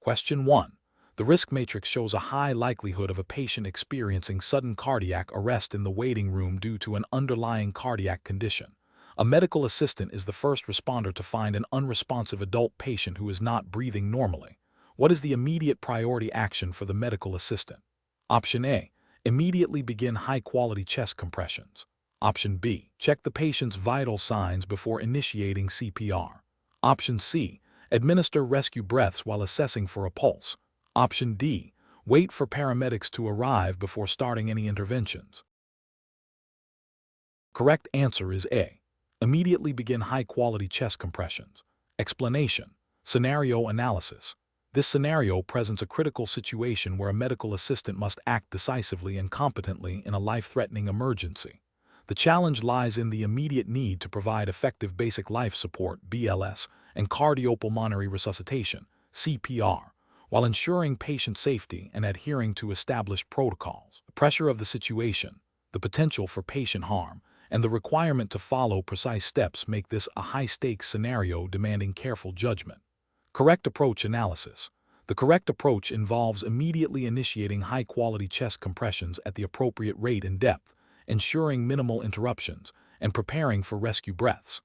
Question 1. The risk matrix shows a high likelihood of a patient experiencing sudden cardiac arrest in the waiting room due to an underlying cardiac condition. A medical assistant is the first responder to find an unresponsive adult patient who is not breathing normally. What is the immediate priority action for the medical assistant? Option A. Immediately begin high-quality chest compressions. Option B. Check the patient's vital signs before initiating CPR. Option C. Administer rescue breaths while assessing for a pulse. Option D. Wait for paramedics to arrive before starting any interventions. Correct answer is A. Immediately begin high-quality chest compressions. Explanation. Scenario analysis. This scenario presents a critical situation where a medical assistant must act decisively and competently in a life-threatening emergency. The challenge lies in the immediate need to provide effective basic life support (BLS) and cardiopulmonary resuscitation (CPR), while ensuring patient safety and adhering to established protocols. The pressure of the situation, the potential for patient harm, and the requirement to follow precise steps make this a high-stakes scenario demanding careful judgment. Correct approach analysis. The correct approach involves immediately initiating high-quality chest compressions at the appropriate rate and depth, ensuring minimal interruptions, and preparing for rescue breaths.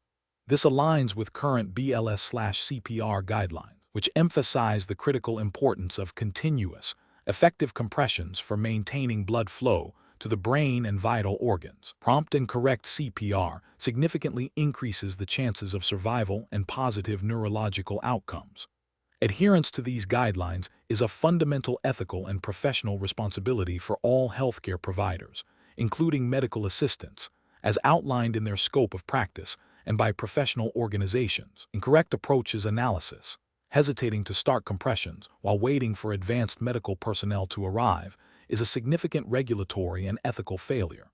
This aligns with current BLS/CPR guidelines, which emphasize the critical importance of continuous, effective compressions for maintaining blood flow to the brain and vital organs. Prompt and correct CPR significantly increases the chances of survival and positive neurological outcomes. Adherence to these guidelines is a fundamental ethical and professional responsibility for all healthcare providers, including medical assistants, as outlined in their scope of practice and by professional organizations. Incorrect approaches analysis. Hesitating to start compressions while waiting for advanced medical personnel to arrive is a significant regulatory and ethical failure.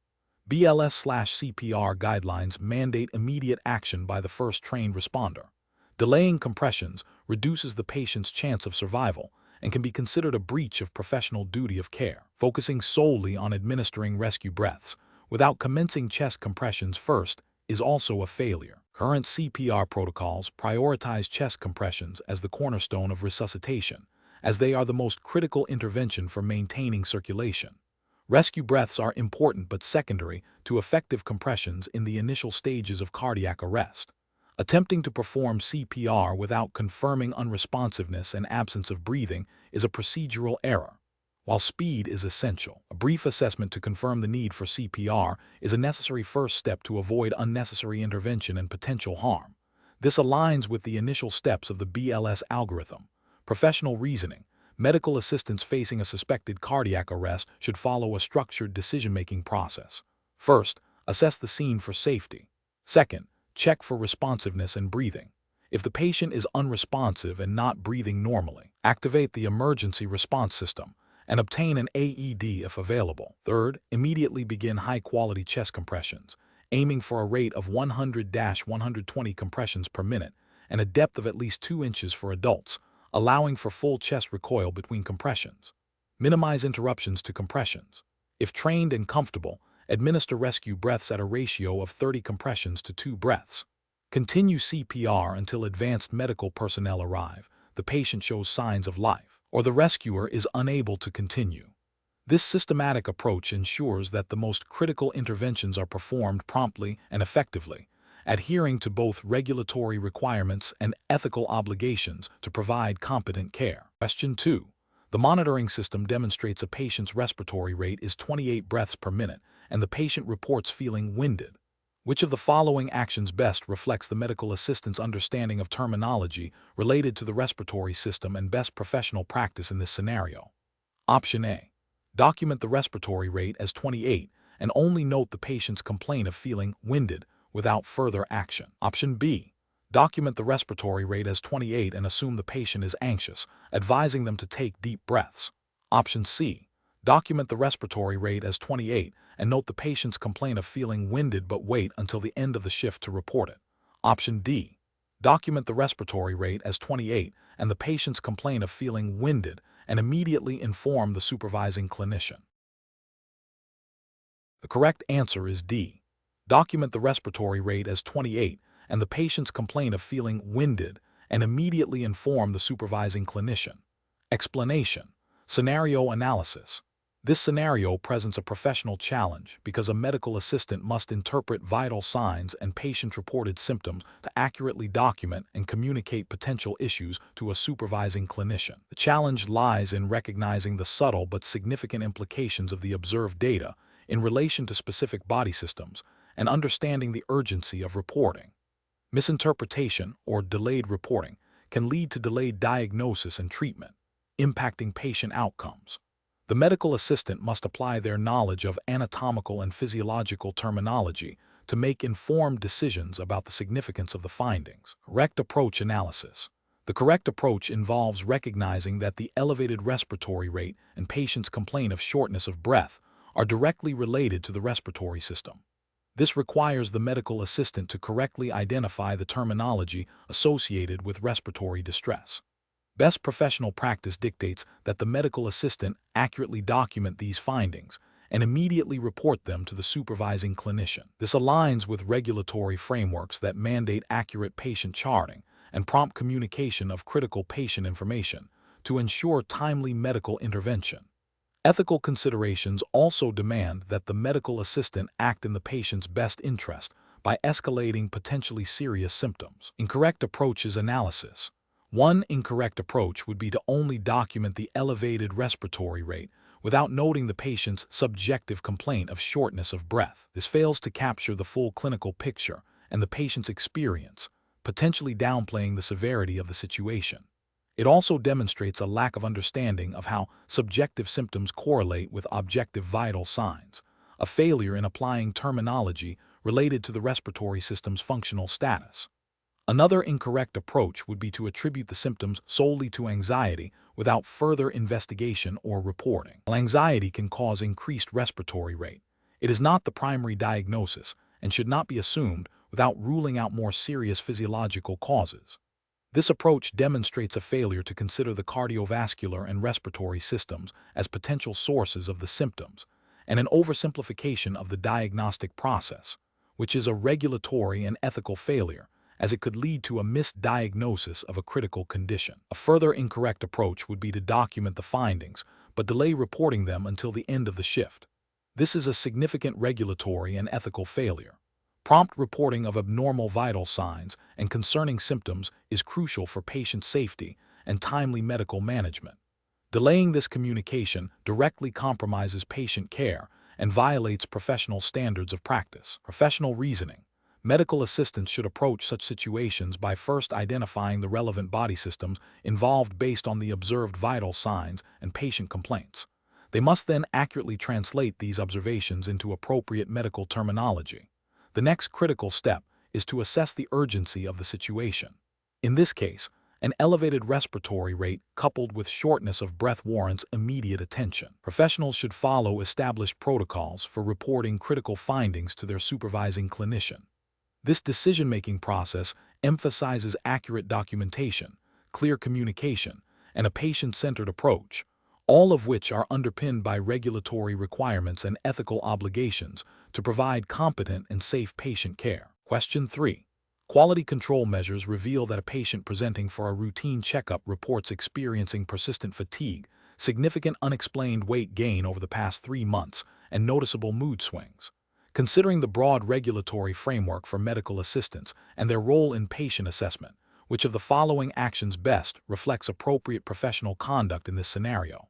BLS/CPR guidelines mandate immediate action by the first trained responder. Delaying compressions reduces the patient's chance of survival and can be considered a breach of professional duty of care. Focusing solely on administering rescue breaths without commencing chest compressions first is also a failure. Current CPR protocols prioritize chest compressions as the cornerstone of resuscitation, as they are the most critical intervention for maintaining circulation. Rescue breaths are important but secondary to effective compressions in the initial stages of cardiac arrest. Attempting to perform CPR without confirming unresponsiveness and absence of breathing is a procedural error. While speed is essential, a brief assessment to confirm the need for CPR is a necessary first step to avoid unnecessary intervention and potential harm. This aligns with the initial steps of the BLS algorithm. Professional reasoning. Medical assistants facing a suspected cardiac arrest should follow a structured decision-making process. First, assess the scene for safety. Second, check for responsiveness and breathing. If the patient is unresponsive and not breathing normally, activate the emergency response system and obtain an AED if available. Third, immediately begin high-quality chest compressions, aiming for a rate of 100-120 compressions per minute and a depth of at least 2 inches for adults, allowing for full chest recoil between compressions. Minimize interruptions to compressions. If trained and comfortable, administer rescue breaths at a ratio of 30 compressions to 2 breaths. Continue CPR until advanced medical personnel arrive, the patient shows signs of life, or the rescuer is unable to continue. This systematic approach ensures that the most critical interventions are performed promptly and effectively, adhering to both regulatory requirements and ethical obligations to provide competent care. Question 2. The monitoring system demonstrates a patient's respiratory rate is 28 breaths per minute, and the patient reports feeling winded. Which of the following actions best reflects the medical assistant's understanding of terminology related to the respiratory system and best professional practice in this scenario? Option A. Document the respiratory rate as 28 and only note the patient's complaint of feeling winded without further action. Option B. Document the respiratory rate as 28 and assume the patient is anxious, advising them to take deep breaths. Option C. Document the respiratory rate as 28 and note the patient's complaint of feeling winded but wait until the end of the shift to report it. Option D. Document the respiratory rate as 28 and the patient's complaint of feeling winded and immediately inform the supervising clinician. The correct answer is D. Document the respiratory rate as 28 and the patient's complaint of feeling winded and immediately inform the supervising clinician. Explanation. Scenario analysis. This scenario presents a professional challenge because a medical assistant must interpret vital signs and patient-reported symptoms to accurately document and communicate potential issues to a supervising clinician. The challenge lies in recognizing the subtle but significant implications of the observed data in relation to specific body systems and understanding the urgency of reporting. Misinterpretation or delayed reporting can lead to delayed diagnosis and treatment, impacting patient outcomes. The medical assistant must apply their knowledge of anatomical and physiological terminology to make informed decisions about the significance of the findings. Correct approach analysis. The correct approach involves recognizing that the elevated respiratory rate and patient's complaint of shortness of breath are directly related to the respiratory system. This requires the medical assistant to correctly identify the terminology associated with respiratory distress. Best professional practice dictates that the medical assistant accurately document these findings and immediately report them to the supervising clinician. This aligns with regulatory frameworks that mandate accurate patient charting and prompt communication of critical patient information to ensure timely medical intervention. Ethical considerations also demand that the medical assistant act in the patient's best interest by escalating potentially serious symptoms. Incorrect approach is analysis. One incorrect approach would be to only document the elevated respiratory rate without noting the patient's subjective complaint of shortness of breath. This fails to capture the full clinical picture and the patient's experience, potentially downplaying the severity of the situation. It also demonstrates a lack of understanding of how subjective symptoms correlate with objective vital signs, a failure in applying terminology related to the respiratory system's functional status. Another incorrect approach would be to attribute the symptoms solely to anxiety without further investigation or reporting. While anxiety can cause increased respiratory rate, it is not the primary diagnosis and should not be assumed without ruling out more serious physiological causes. This approach demonstrates a failure to consider the cardiovascular and respiratory systems as potential sources of the symptoms, and an oversimplification of the diagnostic process, which is a regulatory and ethical failure, as it could lead to a misdiagnosis of a critical condition. A further incorrect approach would be to document the findings, but delay reporting them until the end of the shift. This is a significant regulatory and ethical failure. Prompt reporting of abnormal vital signs and concerning symptoms is crucial for patient safety and timely medical management. Delaying this communication directly compromises patient care and violates professional standards of practice. Professional reasoning. Medical assistants should approach such situations by first identifying the relevant body systems involved based on the observed vital signs and patient complaints. They must then accurately translate these observations into appropriate medical terminology. The next critical step is to assess the urgency of the situation. In this case, an elevated respiratory rate coupled with shortness of breath warrants immediate attention. Professionals should follow established protocols for reporting critical findings to their supervising clinician. This decision-making process emphasizes accurate documentation, clear communication, and a patient-centered approach, all of which are underpinned by regulatory requirements and ethical obligations to provide competent and safe patient care. Question 3. Quality control measures reveal that a patient presenting for a routine checkup reports experiencing persistent fatigue, significant unexplained weight gain over the past 3 months, and noticeable mood swings. Considering the broad regulatory framework for medical assistants and their role in patient assessment, which of the following actions best reflects appropriate professional conduct in this scenario?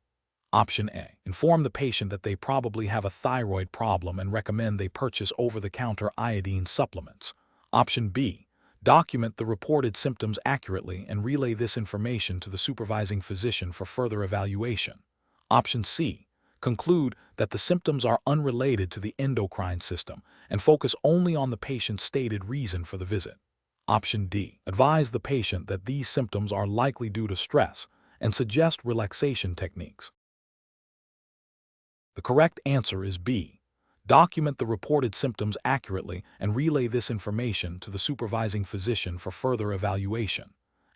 Option A. Inform the patient that they probably have a thyroid problem and recommend they purchase over-the-counter iodine supplements. Option B. Document the reported symptoms accurately and relay this information to the supervising physician for further evaluation. Option C. Conclude that the symptoms are unrelated to the endocrine system and focus only on the patient's stated reason for the visit. Option D. Advise the patient that these symptoms are likely due to stress and suggest relaxation techniques. The correct answer is B. Document the reported symptoms accurately and relay this information to the supervising physician for further evaluation.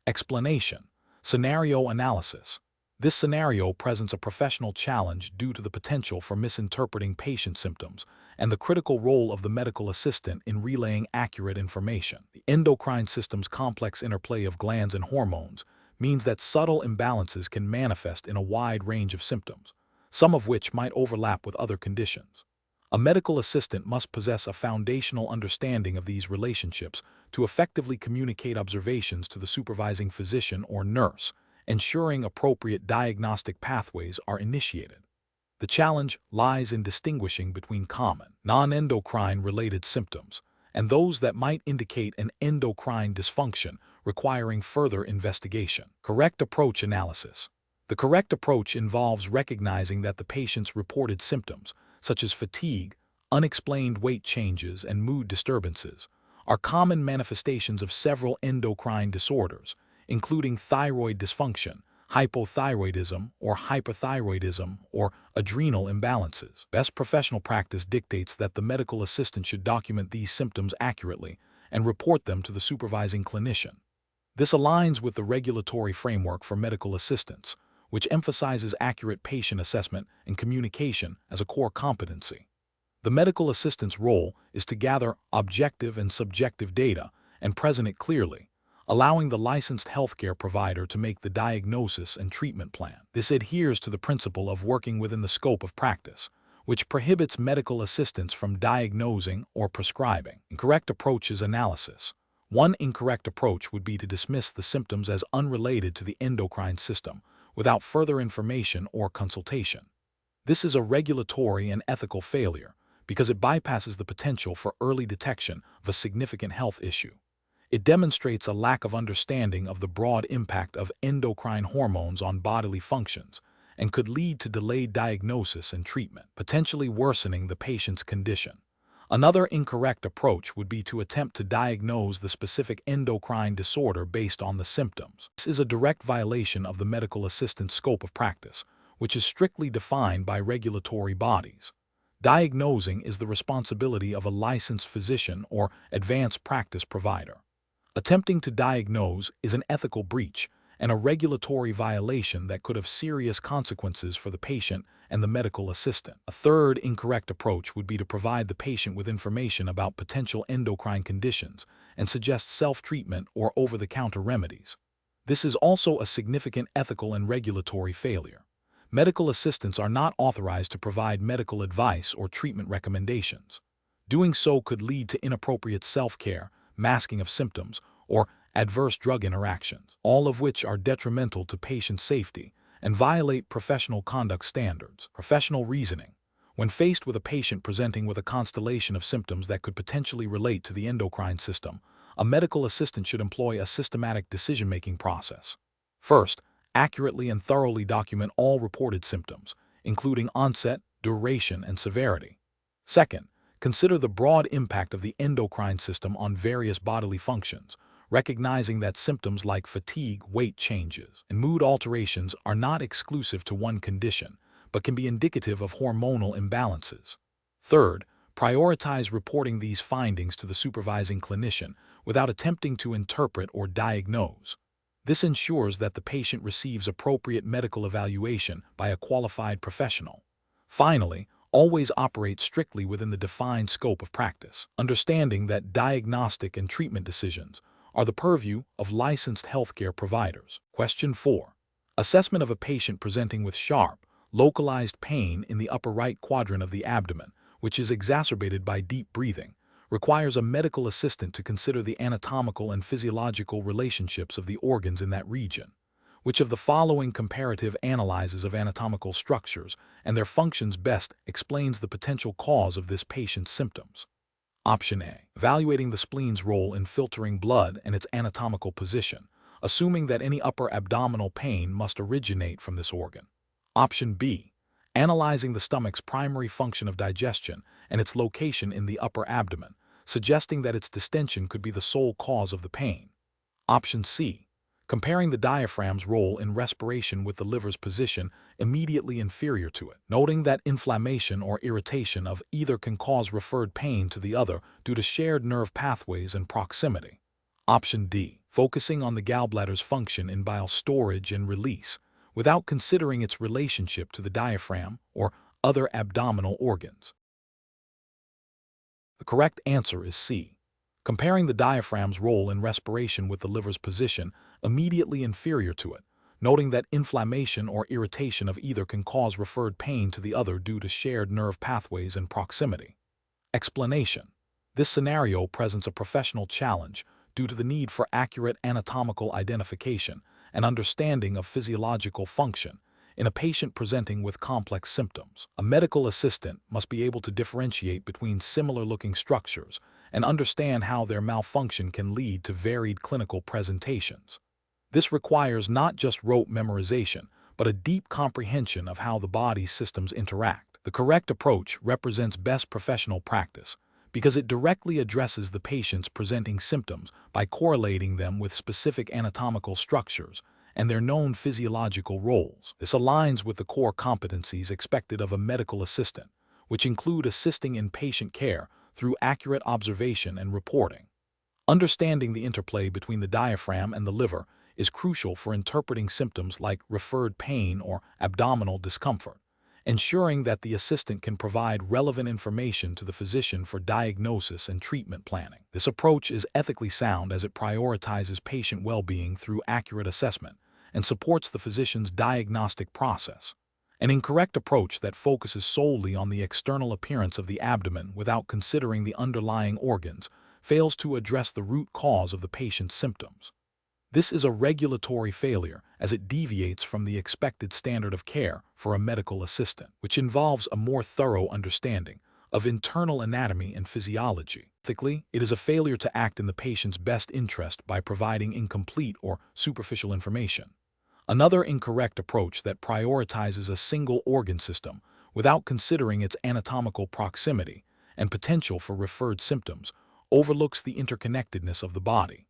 Explanation. Scenario analysis. This scenario presents a professional challenge due to the potential for misinterpreting patient symptoms and the critical role of the medical assistant in relaying accurate information. The endocrine system's complex interplay of glands and hormones means that subtle imbalances can manifest in a wide range of symptoms, some of which might overlap with other conditions. A medical assistant must possess a foundational understanding of these relationships to effectively communicate observations to the supervising physician or nurse, ensuring appropriate diagnostic pathways are initiated. The challenge lies in distinguishing between common, non-endocrine-related symptoms and those that might indicate an endocrine dysfunction requiring further investigation. Correct approach analysis. The correct approach involves recognizing that the patient's reported symptoms, such as fatigue, unexplained weight changes, and mood disturbances, are common manifestations of several endocrine disorders, including thyroid dysfunction, hypothyroidism or hyperthyroidism, or adrenal imbalances. Best professional practice dictates that the medical assistant should document these symptoms accurately and report them to the supervising clinician. This aligns with the regulatory framework for medical assistants, which emphasizes accurate patient assessment and communication as a core competency. The medical assistant's role is to gather objective and subjective data and present it clearly, allowing the licensed healthcare provider to make the diagnosis and treatment plan. This adheres to the principle of working within the scope of practice, which prohibits medical assistants from diagnosing or prescribing. Incorrect approach is analysis. One incorrect approach would be to dismiss the symptoms as unrelated to the endocrine system without further information or consultation. This is a regulatory and ethical failure because it bypasses the potential for early detection of a significant health issue. It demonstrates a lack of understanding of the broad impact of endocrine hormones on bodily functions and could lead to delayed diagnosis and treatment, potentially worsening the patient's condition. Another incorrect approach would be to attempt to diagnose the specific endocrine disorder based on the symptoms. This is a direct violation of the medical assistant's scope of practice, which is strictly defined by regulatory bodies. Diagnosing is the responsibility of a licensed physician or advanced practice provider. Attempting to diagnose is an ethical breach and a regulatory violation that could have serious consequences for the patient and the medical assistant. A third incorrect approach would be to provide the patient with information about potential endocrine conditions and suggest self-treatment or over-the-counter remedies. This is also a significant ethical and regulatory failure. Medical assistants are not authorized to provide medical advice or treatment recommendations. Doing so could lead to inappropriate self-care, masking of symptoms, or adverse drug interactions, all of which are detrimental to patient safety and violate professional conduct standards. Professional reasoning. When faced with a patient presenting with a constellation of symptoms that could potentially relate to the endocrine system, a medical assistant should employ a systematic decision-making process. First, accurately and thoroughly document all reported symptoms, including onset, duration, and severity. Second, consider the broad impact of the endocrine system on various bodily functions, recognizing that symptoms like fatigue, weight changes, and mood alterations are not exclusive to one condition, but can be indicative of hormonal imbalances. Third, prioritize reporting these findings to the supervising clinician without attempting to interpret or diagnose. This ensures that the patient receives appropriate medical evaluation by a qualified professional. Finally, always operate strictly within the defined scope of practice, understanding that diagnostic and treatment decisions are the purview of licensed healthcare providers. Question 4. Assessment of a patient presenting with sharp, localized pain in the upper right quadrant of the abdomen, which is exacerbated by deep breathing, requires a medical assistant to consider the anatomical and physiological relationships of the organs in that region. Which of the following comparative analyses of anatomical structures and their functions best explains the potential cause of this patient's symptoms? Option A. Evaluating the spleen's role in filtering blood and its anatomical position, assuming that any upper abdominal pain must originate from this organ. Option B. Analyzing the stomach's primary function of digestion and its location in the upper abdomen, suggesting that its distension could be the sole cause of the pain. Option C. Comparing the diaphragm's role in respiration with the liver's position immediately inferior to it, noting that inflammation or irritation of either can cause referred pain to the other due to shared nerve pathways and proximity. Option D. Focusing on the gallbladder's function in bile storage and release, without considering its relationship to the diaphragm or other abdominal organs. The correct answer is C. comparing the diaphragm's role in respiration with the liver's position immediately inferior to it, noting that inflammation or irritation of either can cause referred pain to the other due to shared nerve pathways and proximity. Explanation. This scenario presents a professional challenge due to the need for accurate anatomical identification and understanding of physiological function in a patient presenting with complex symptoms. A medical assistant must be able to differentiate between similar-looking structures and understand how their malfunction can lead to varied clinical presentations. This requires not just rote memorization, but a deep comprehension of how the body's systems interact. The correct approach represents best professional practice because it directly addresses the patient's presenting symptoms by correlating them with specific anatomical structures and their known physiological roles. This aligns with the core competencies expected of a medical assistant, which include assisting in patient care through accurate observation and reporting. Understanding the interplay between the diaphragm and the liver is crucial for interpreting symptoms like referred pain or abdominal discomfort, ensuring that the assistant can provide relevant information to the physician for diagnosis and treatment planning. This approach is ethically sound as it prioritizes patient well-being through accurate assessment and supports the physician's diagnostic process. An incorrect approach that focuses solely on the external appearance of the abdomen without considering the underlying organs fails to address the root cause of the patient's symptoms. This is a regulatory failure as it deviates from the expected standard of care for a medical assistant, which involves a more thorough understanding of internal anatomy and physiology. Ethically, it is a failure to act in the patient's best interest by providing incomplete or superficial information. Another incorrect approach that prioritizes a single organ system without considering its anatomical proximity and potential for referred symptoms overlooks the interconnectedness of the body.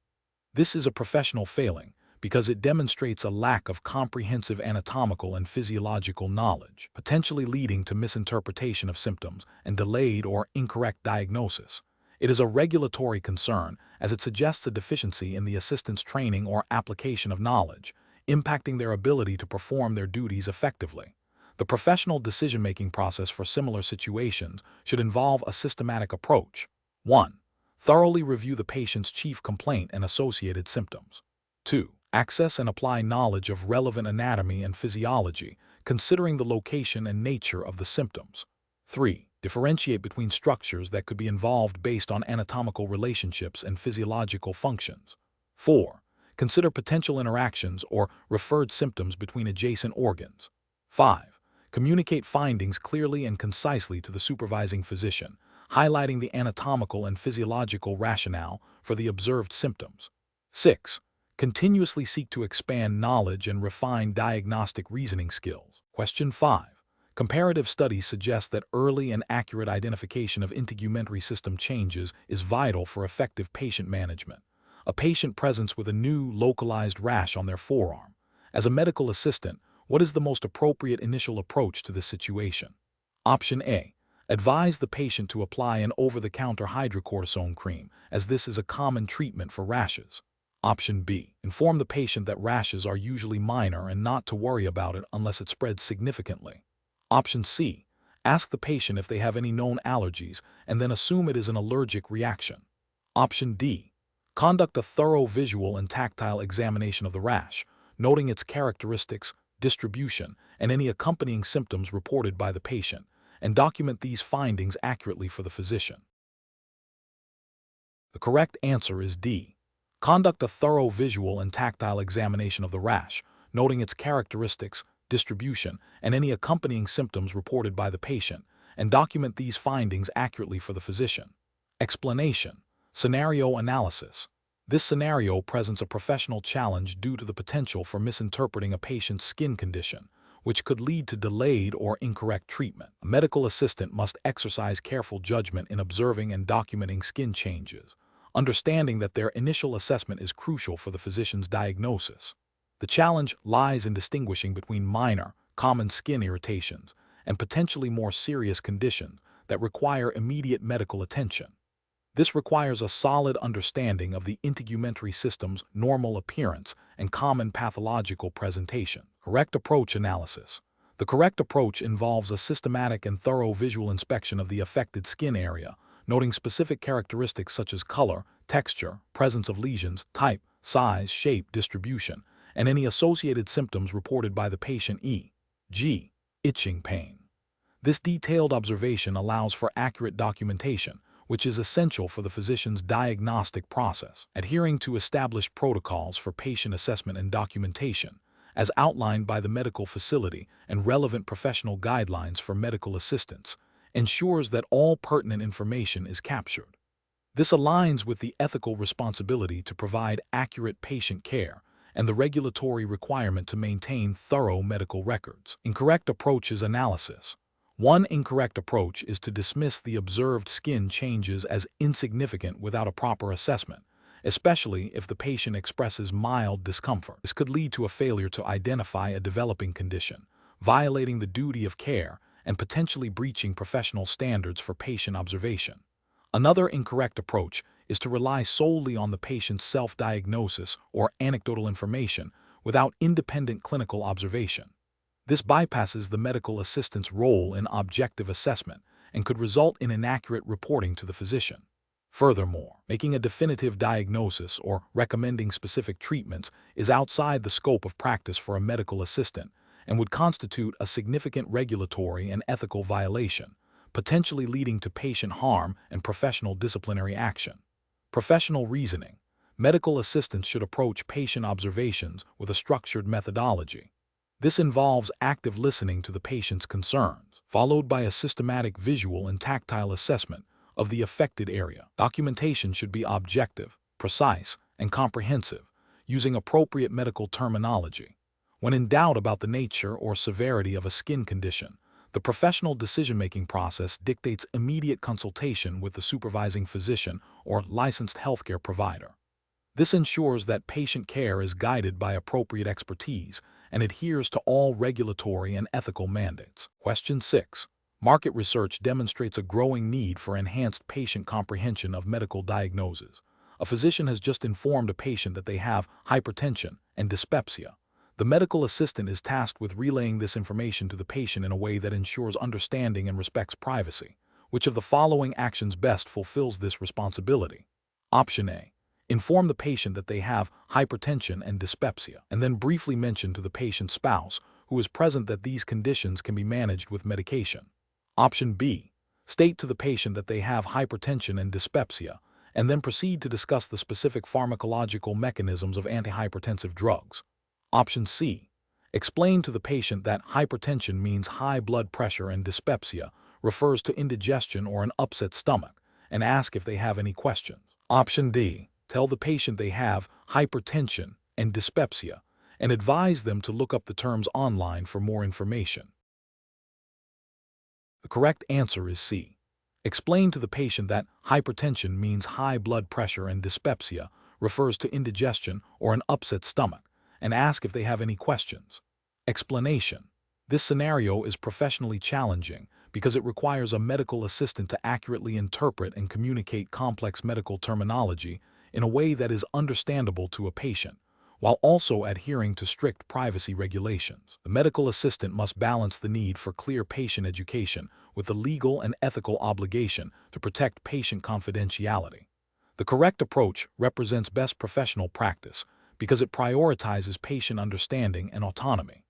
This is a professional failing because it demonstrates a lack of comprehensive anatomical and physiological knowledge, potentially leading to misinterpretation of symptoms and delayed or incorrect diagnosis. It is a regulatory concern as it suggests a deficiency in the assistant's training or application of knowledge, impacting their ability to perform their duties effectively. The professional decision-making process for similar situations should involve a systematic approach. 1. Thoroughly review the patient's chief complaint and associated symptoms. 2. Access and apply knowledge of relevant anatomy and physiology, considering the location and nature of the symptoms. 3. Differentiate between structures that could be involved based on anatomical relationships and physiological functions. 4. Consider potential interactions or referred symptoms between adjacent organs. 5. Communicate findings clearly and concisely to the supervising physician, highlighting the anatomical and physiological rationale for the observed symptoms. 6. Continuously seek to expand knowledge and refine diagnostic reasoning skills. Question 5. Comparative studies suggest that early and accurate identification of integumentary system changes is vital for effective patient management. A patient presents with a new localized rash on their forearm. As a medical assistant, what is the most appropriate initial approach to this situation? Option A. Advise the patient to apply an over-the-counter hydrocortisone cream, as this is a common treatment for rashes. Option B. Inform the patient that rashes are usually minor and not to worry about it unless it spreads significantly. Option C. Ask the patient if they have any known allergies and then assume it is an allergic reaction. Option D. Conduct a thorough visual and tactile examination of the rash, noting its characteristics, distribution, and any accompanying symptoms reported by the patient, and document these findings accurately for the physician. The correct answer is D. Conduct a thorough visual and tactile examination of the rash, noting its characteristics, distribution, and any accompanying symptoms reported by the patient, and document these findings accurately for the physician. Explanation. Scenario analysis. This scenario presents a professional challenge due to the potential for misinterpreting a patient's skin condition, which could lead to delayed or incorrect treatment. A medical assistant must exercise careful judgment in observing and documenting skin changes, understanding that their initial assessment is crucial for the physician's diagnosis. The challenge lies in distinguishing between minor, common skin irritations and potentially more serious conditions that require immediate medical attention. This requires a solid understanding of the integumentary system's normal appearance and common pathological presentation. Correct approach analysis. The correct approach involves a systematic and thorough visual inspection of the affected skin area, noting specific characteristics such as color, texture, presence of lesions, type, size, shape, distribution, and any associated symptoms reported by the patient, e.g., itching pain. This detailed observation allows for accurate documentation, which is essential for the physician's diagnostic process. Adhering to established protocols for patient assessment and documentation, as outlined by the medical facility and relevant professional guidelines for medical assistants, ensures that all pertinent information is captured. This aligns with the ethical responsibility to provide accurate patient care and the regulatory requirement to maintain thorough medical records. Incorrect approach is analysis. One incorrect approach is to dismiss the observed skin changes as insignificant without a proper assessment, especially if the patient expresses mild discomfort. This could lead to a failure to identify a developing condition, violating the duty of care and potentially breaching professional standards for patient observation. Another incorrect approach is to rely solely on the patient's self-diagnosis or anecdotal information without independent clinical observation. This bypasses the medical assistant's role in objective assessment and could result in inaccurate reporting to the physician. Furthermore, making a definitive diagnosis or recommending specific treatments is outside the scope of practice for a medical assistant and would constitute a significant regulatory and ethical violation, potentially leading to patient harm and professional disciplinary action. Professional reasoning. Medical assistants should approach patient observations with a structured methodology. This involves active listening to the patient's concerns, followed by a systematic visual and tactile assessment of the affected area. Documentation should be objective, precise, and comprehensive, using appropriate medical terminology. When in doubt about the nature or severity of a skin condition, the professional decision-making process dictates immediate consultation with the supervising physician or licensed healthcare provider. This ensures that patient care is guided by appropriate expertise and adheres to all regulatory and ethical mandates. Question 6. Market research demonstrates a growing need for enhanced patient comprehension of medical diagnoses. A physician has just informed a patient that they have hypertension and dyspepsia. The medical assistant is tasked with relaying this information to the patient in a way that ensures understanding and respects privacy. Which of the following actions best fulfills this responsibility? Option A. Inform the patient that they have hypertension and dyspepsia, and then briefly mention to the patient's spouse, who is present, that these conditions can be managed with medication. Option B. State to the patient that they have hypertension and dyspepsia, and then proceed to discuss the specific pharmacological mechanisms of antihypertensive drugs. Option C. Explain to the patient that hypertension means high blood pressure and dyspepsia refers to indigestion or an upset stomach, and ask if they have any questions. Option D. Tell the patient they have hypertension and dyspepsia and advise them to look up the terms online for more information. The correct answer is C. Explain to the patient that hypertension means high blood pressure and dyspepsia refers to indigestion or an upset stomach, and ask if they have any questions. Explanation. This scenario is professionally challenging because it requires a medical assistant to accurately interpret and communicate complex medical terminology in a way that is understandable to a patient, while also adhering to strict privacy regulations. The medical assistant must balance the need for clear patient education with the legal and ethical obligation to protect patient confidentiality. The correct approach represents best professional practice because it prioritizes patient understanding and autonomy.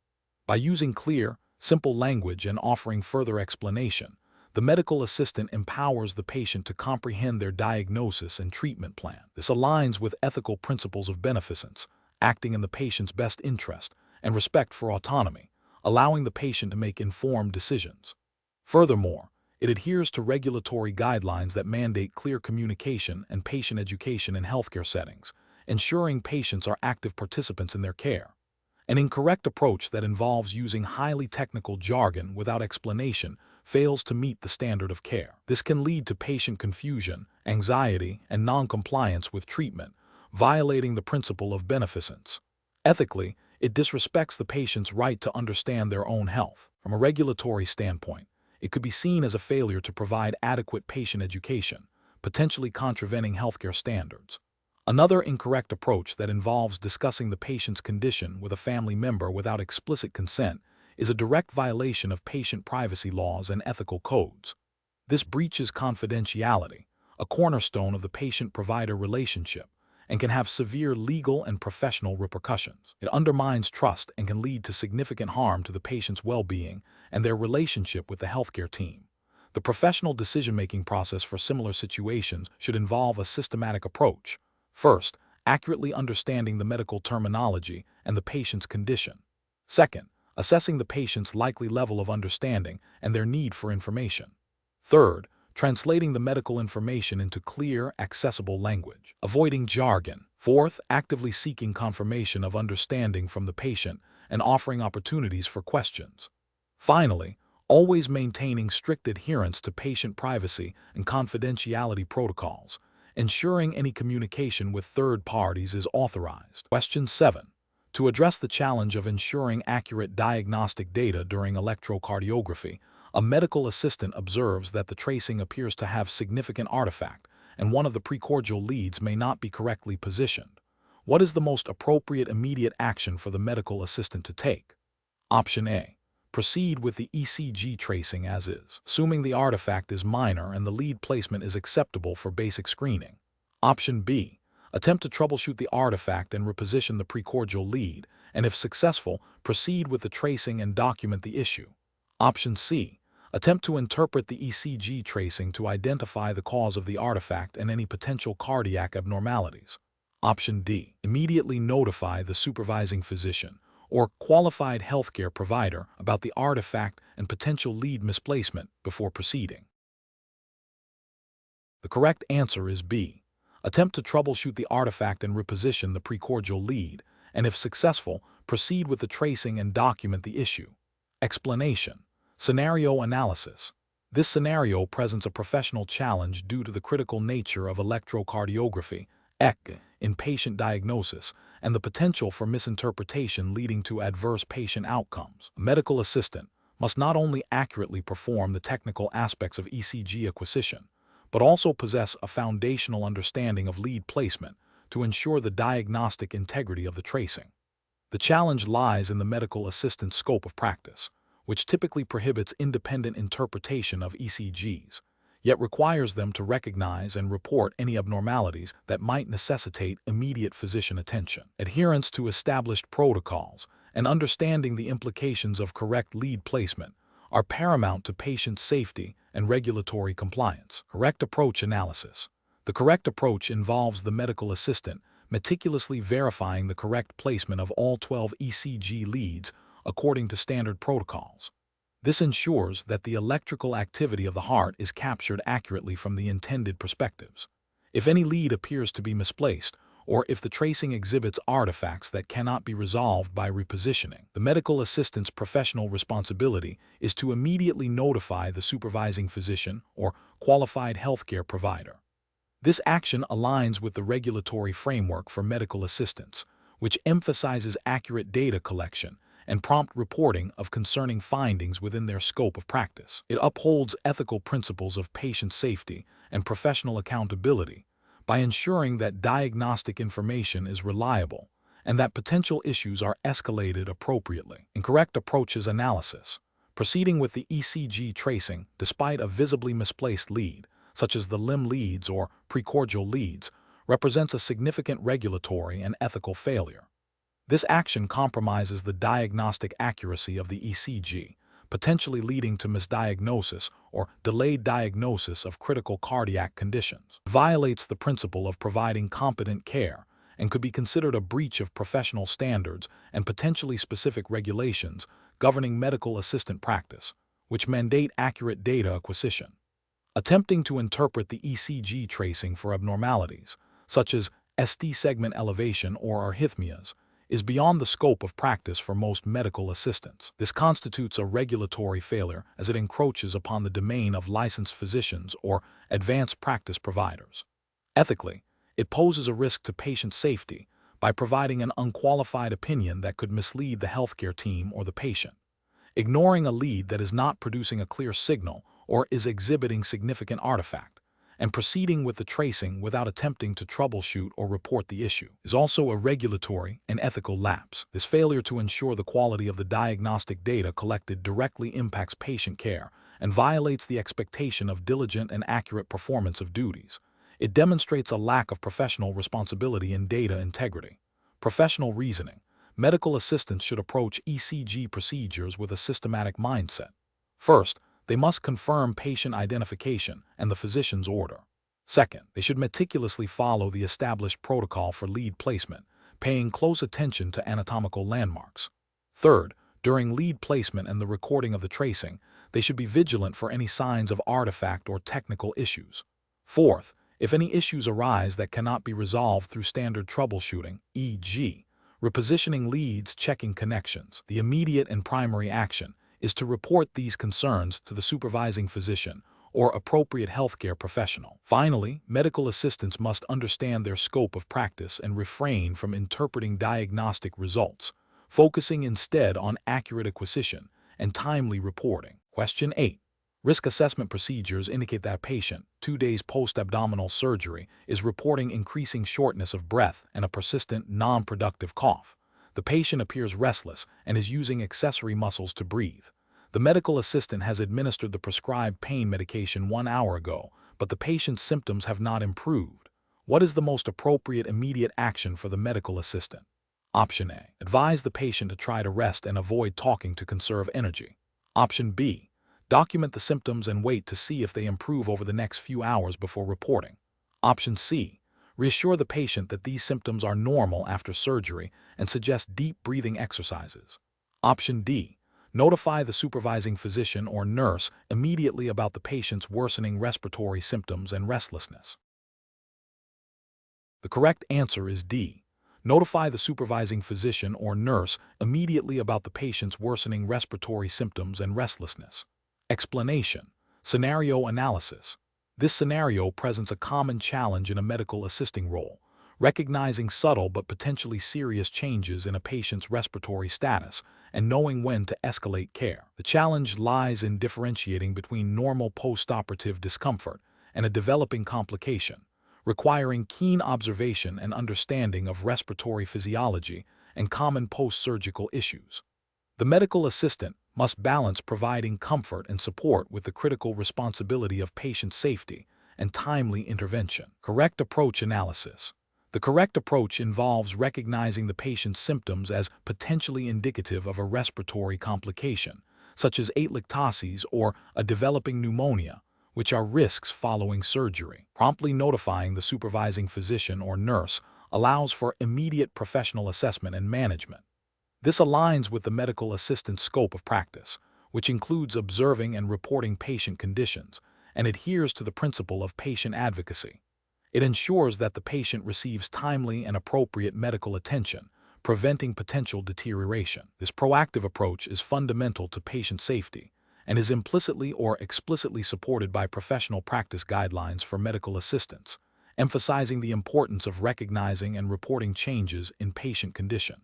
By using clear, simple language and offering further explanation, the medical assistant empowers the patient to comprehend their diagnosis and treatment plan. This aligns with ethical principles of beneficence, acting in the patient's best interest, and respect for autonomy, allowing the patient to make informed decisions. Furthermore, it adheres to regulatory guidelines that mandate clear communication and patient education in healthcare settings, ensuring patients are active participants in their care. An incorrect approach that involves using highly technical jargon without explanation fails to meet the standard of care. This can lead to patient confusion, anxiety, and non-compliance with treatment, violating the principle of beneficence. Ethically, it disrespects the patient's right to understand their own health. From a regulatory standpoint, it could be seen as a failure to provide adequate patient education, potentially contravening healthcare standards. Another incorrect approach that involves discussing the patient's condition with a family member without explicit consent is a direct violation of patient privacy laws and ethical codes. This breaches confidentiality, a cornerstone of the patient-provider relationship, and can have severe legal and professional repercussions. It undermines trust and can lead to significant harm to the patient's well-being and their relationship with the healthcare team. The professional decision-making process for similar situations should involve a systematic approach. First, accurately understanding the medical terminology and the patient's condition. Second, assessing the patient's likely level of understanding and their need for information. Third, translating the medical information into clear, accessible language, avoiding jargon. Fourth, actively seeking confirmation of understanding from the patient and offering opportunities for questions. Finally, always maintaining strict adherence to patient privacy and confidentiality protocols, ensuring any communication with third parties is authorized. Question 7. To address the challenge of ensuring accurate diagnostic data during electrocardiography, a medical assistant observes that the tracing appears to have significant artifact, and one of the precordial leads may not be correctly positioned. What is the most appropriate immediate action for the medical assistant to take? Option A. Proceed with the ECG tracing as is, assuming the artifact is minor and the lead placement is acceptable for basic screening. Option B. Attempt to troubleshoot the artifact and reposition the precordial lead, and if successful, proceed with the tracing and document the issue. Option C. Attempt to interpret the ECG tracing to identify the cause of the artifact and any potential cardiac abnormalities. Option D. Immediately notify the supervising physician or qualified healthcare provider about the artifact and potential lead misplacement before proceeding. The correct answer is B. Attempt to troubleshoot the artifact and reposition the precordial lead, and if successful, proceed with the tracing and document the issue. Explanation. Scenario analysis. This scenario presents a professional challenge due to the critical nature of electrocardiography, ECG, in patient diagnosis, and the potential for misinterpretation leading to adverse patient outcomes. A medical assistant must not only accurately perform the technical aspects of ECG acquisition, but also possess a foundational understanding of lead placement to ensure the diagnostic integrity of the tracing. The challenge lies in the medical assistant's scope of practice, which typically prohibits independent interpretation of ECGs, yet requires them to recognize and report any abnormalities that might necessitate immediate physician attention. Adherence to established protocols and understanding the implications of correct lead placement are paramount to patient safety and regulatory compliance. Correct approach analysis. The correct approach involves the medical assistant meticulously verifying the correct placement of all 12 ECG leads according to standard protocols. This ensures that the electrical activity of the heart is captured accurately from the intended perspectives. If any lead appears to be misplaced, or if the tracing exhibits artifacts that cannot be resolved by repositioning, the medical assistant's professional responsibility is to immediately notify the supervising physician or qualified healthcare provider. This action aligns with the regulatory framework for medical assistants, which emphasizes accurate data collection and prompt reporting of concerning findings within their scope of practice. It upholds ethical principles of patient safety and professional accountability by ensuring that diagnostic information is reliable and that potential issues are escalated appropriately. Incorrect approaches analysis. Proceeding with the ECG tracing despite a visibly misplaced lead, such as the limb leads or precordial leads, represents a significant regulatory and ethical failure. This action compromises the diagnostic accuracy of the ECG, potentially leading to misdiagnosis or delayed diagnosis of critical cardiac conditions. It violates the principle of providing competent care and could be considered a breach of professional standards and potentially specific regulations governing medical assistant practice, which mandate accurate data acquisition. Attempting to interpret the ECG tracing for abnormalities, such as ST segment elevation or arrhythmias, is beyond the scope of practice for most medical assistants. This constitutes a regulatory failure as it encroaches upon the domain of licensed physicians or advanced practice providers. Ethically, it poses a risk to patient safety by providing an unqualified opinion that could mislead the healthcare team or the patient. Ignoring a lead that is not producing a clear signal or is exhibiting significant artifact, and proceeding with the tracing without attempting to troubleshoot or report the issue is also a regulatory and ethical lapse. This failure to ensure the quality of the diagnostic data collected directly impacts patient care and violates the expectation of diligent and accurate performance of duties. It demonstrates a lack of professional responsibility and data integrity. Professional reasoning. Medical assistants should approach ECG procedures with a systematic mindset. First, they must confirm patient identification and the physician's order. Second, they should meticulously follow the established protocol for lead placement, paying close attention to anatomical landmarks. Third, during lead placement and the recording of the tracing, they should be vigilant for any signs of artifact or technical issues. Fourth, if any issues arise that cannot be resolved through standard troubleshooting, e.g., repositioning leads, checking connections, the immediate and primary action is to report these concerns to the supervising physician or appropriate healthcare professional. Finally, medical assistants must understand their scope of practice and refrain from interpreting diagnostic results, focusing instead on accurate acquisition and timely reporting. Question 8. Risk assessment procedures indicate that a patient, 2 days post-abdominal surgery, is reporting increasing shortness of breath and a persistent, non-productive cough. The patient appears restless and is using accessory muscles to breathe. The medical assistant has administered the prescribed pain medication 1 hour ago, but the patient's symptoms have not improved. What is the most appropriate immediate action for the medical assistant? Option A. Advise the patient to try to rest and avoid talking to conserve energy. Option B. Document the symptoms and wait to see if they improve over the next few hours before reporting. Option C. Reassure the patient that these symptoms are normal after surgery and suggest deep breathing exercises. Option D. Notify the supervising physician or nurse immediately about the patient's worsening respiratory symptoms and restlessness. The correct answer is D. Notify the supervising physician or nurse immediately about the patient's worsening respiratory symptoms and restlessness. Explanation. Scenario analysis. This scenario presents a common challenge in a medical assisting role, recognizing subtle but potentially serious changes in a patient's respiratory status and knowing when to escalate care. The challenge lies in differentiating between normal post-operative discomfort and a developing complication, requiring keen observation and understanding of respiratory physiology and common post-surgical issues. The medical assistant must balance providing comfort and support with the critical responsibility of patient safety and timely intervention. Correct approach analysis. The correct approach involves recognizing the patient's symptoms as potentially indicative of a respiratory complication, such as atelectasis or a developing pneumonia, which are risks following surgery. Promptly notifying the supervising physician or nurse allows for immediate professional assessment and management. This aligns with the medical assistant's scope of practice, which includes observing and reporting patient conditions, and adheres to the principle of patient advocacy. It ensures that the patient receives timely and appropriate medical attention, preventing potential deterioration. This proactive approach is fundamental to patient safety and is implicitly or explicitly supported by professional practice guidelines for medical assistants, emphasizing the importance of recognizing and reporting changes in patient condition.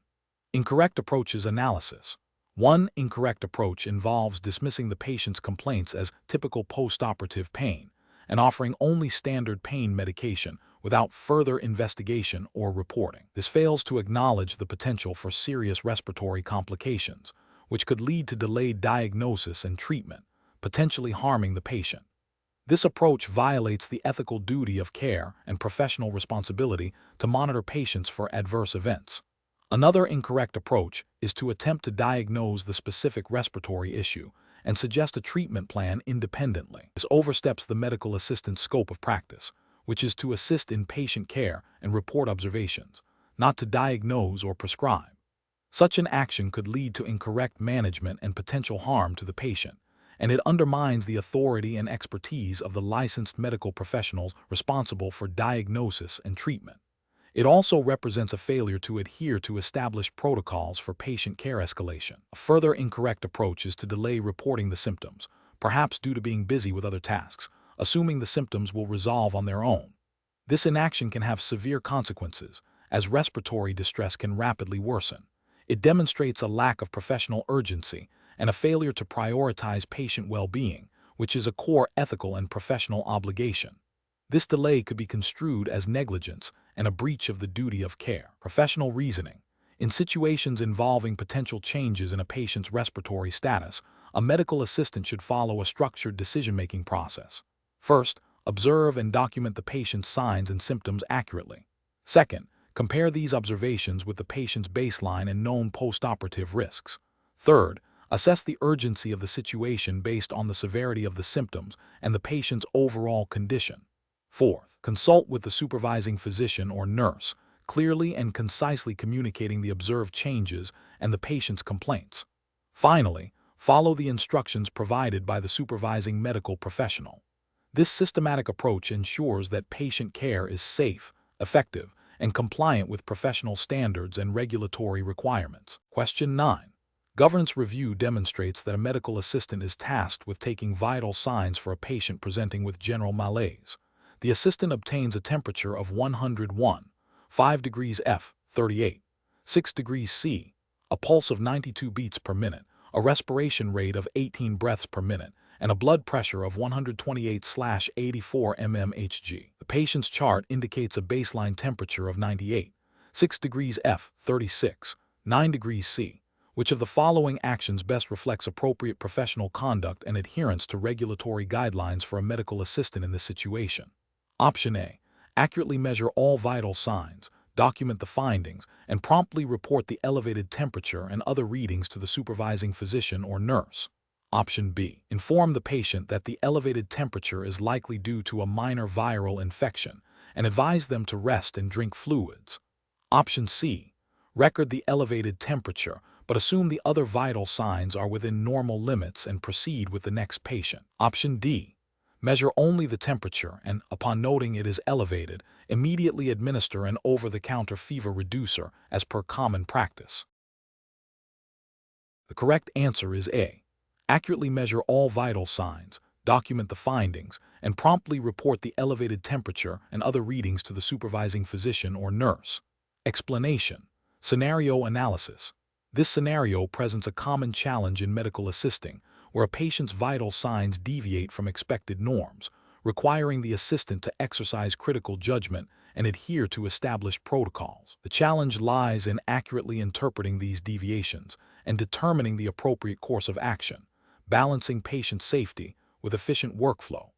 Incorrect approaches analysis. One incorrect approach involves dismissing the patient's complaints as typical post-operative pain and offering only standard pain medication without further investigation or reporting. This fails to acknowledge the potential for serious respiratory complications, which could lead to delayed diagnosis and treatment, potentially harming the patient. This approach violates the ethical duty of care and professional responsibility to monitor patients for adverse events. Another incorrect approach is to attempt to diagnose the specific respiratory issue and suggest a treatment plan independently. This oversteps the medical assistant's scope of practice, which is to assist in patient care and report observations, not to diagnose or prescribe. Such an action could lead to incorrect management and potential harm to the patient, and it undermines the authority and expertise of the licensed medical professionals responsible for diagnosis and treatment. It also represents a failure to adhere to established protocols for patient care escalation. A further incorrect approach is to delay reporting the symptoms, perhaps due to being busy with other tasks, assuming the symptoms will resolve on their own. This inaction can have severe consequences, as respiratory distress can rapidly worsen. It demonstrates a lack of professional urgency and a failure to prioritize patient well-being, which is a core ethical and professional obligation. This delay could be construed as negligence and a breach of the duty of care. Professional reasoning. In situations involving potential changes in a patient's respiratory status, a medical assistant should follow a structured decision-making process. First, Observe and document the patient's signs and symptoms accurately. Second, compare these observations with the patient's baseline and known postoperative risks. Third, assess the urgency of the situation based on the severity of the symptoms and the patient's overall condition. Fourth, consult with the supervising physician or nurse, clearly and concisely communicating the observed changes and the patient's complaints. Finally, follow the instructions provided by the supervising medical professional. This systematic approach ensures that patient care is safe, effective, and compliant with professional standards and regulatory requirements. Question 9. Governance review demonstrates that a medical assistant is tasked with taking vital signs for a patient presenting with general malaise. The assistant obtains a temperature of 101, 5 degrees F, 38, 6 degrees C, a pulse of 92 beats per minute, a respiration rate of 18 breaths per minute, and a blood pressure of 128/84 mmHg. The patient's chart indicates a baseline temperature of 98, 6 degrees F, 36, 9 degrees C. Which of the following actions best reflects appropriate professional conduct and adherence to regulatory guidelines for a medical assistant in this situation? Option A. Accurately measure all vital signs, document the findings, and promptly report the elevated temperature and other readings to the supervising physician or nurse. Option B. Inform the patient that the elevated temperature is likely due to a minor viral infection and advise them to rest and drink fluids. Option C. Record the elevated temperature, but assume the other vital signs are within normal limits and proceed with the next patient. Option D. Measure only the temperature and, upon noting it is elevated, immediately administer an over-the-counter fever reducer as per common practice. The correct answer is A. Accurately measure all vital signs, document the findings, and promptly report the elevated temperature and other readings to the supervising physician or nurse. Explanation. Scenario analysis. This scenario presents a common challenge in medical assisting, where a patient's vital signs deviate from expected norms, requiring the assistant to exercise critical judgment and adhere to established protocols. The challenge lies in accurately interpreting these deviations and determining the appropriate course of action, balancing patient safety with efficient workflow.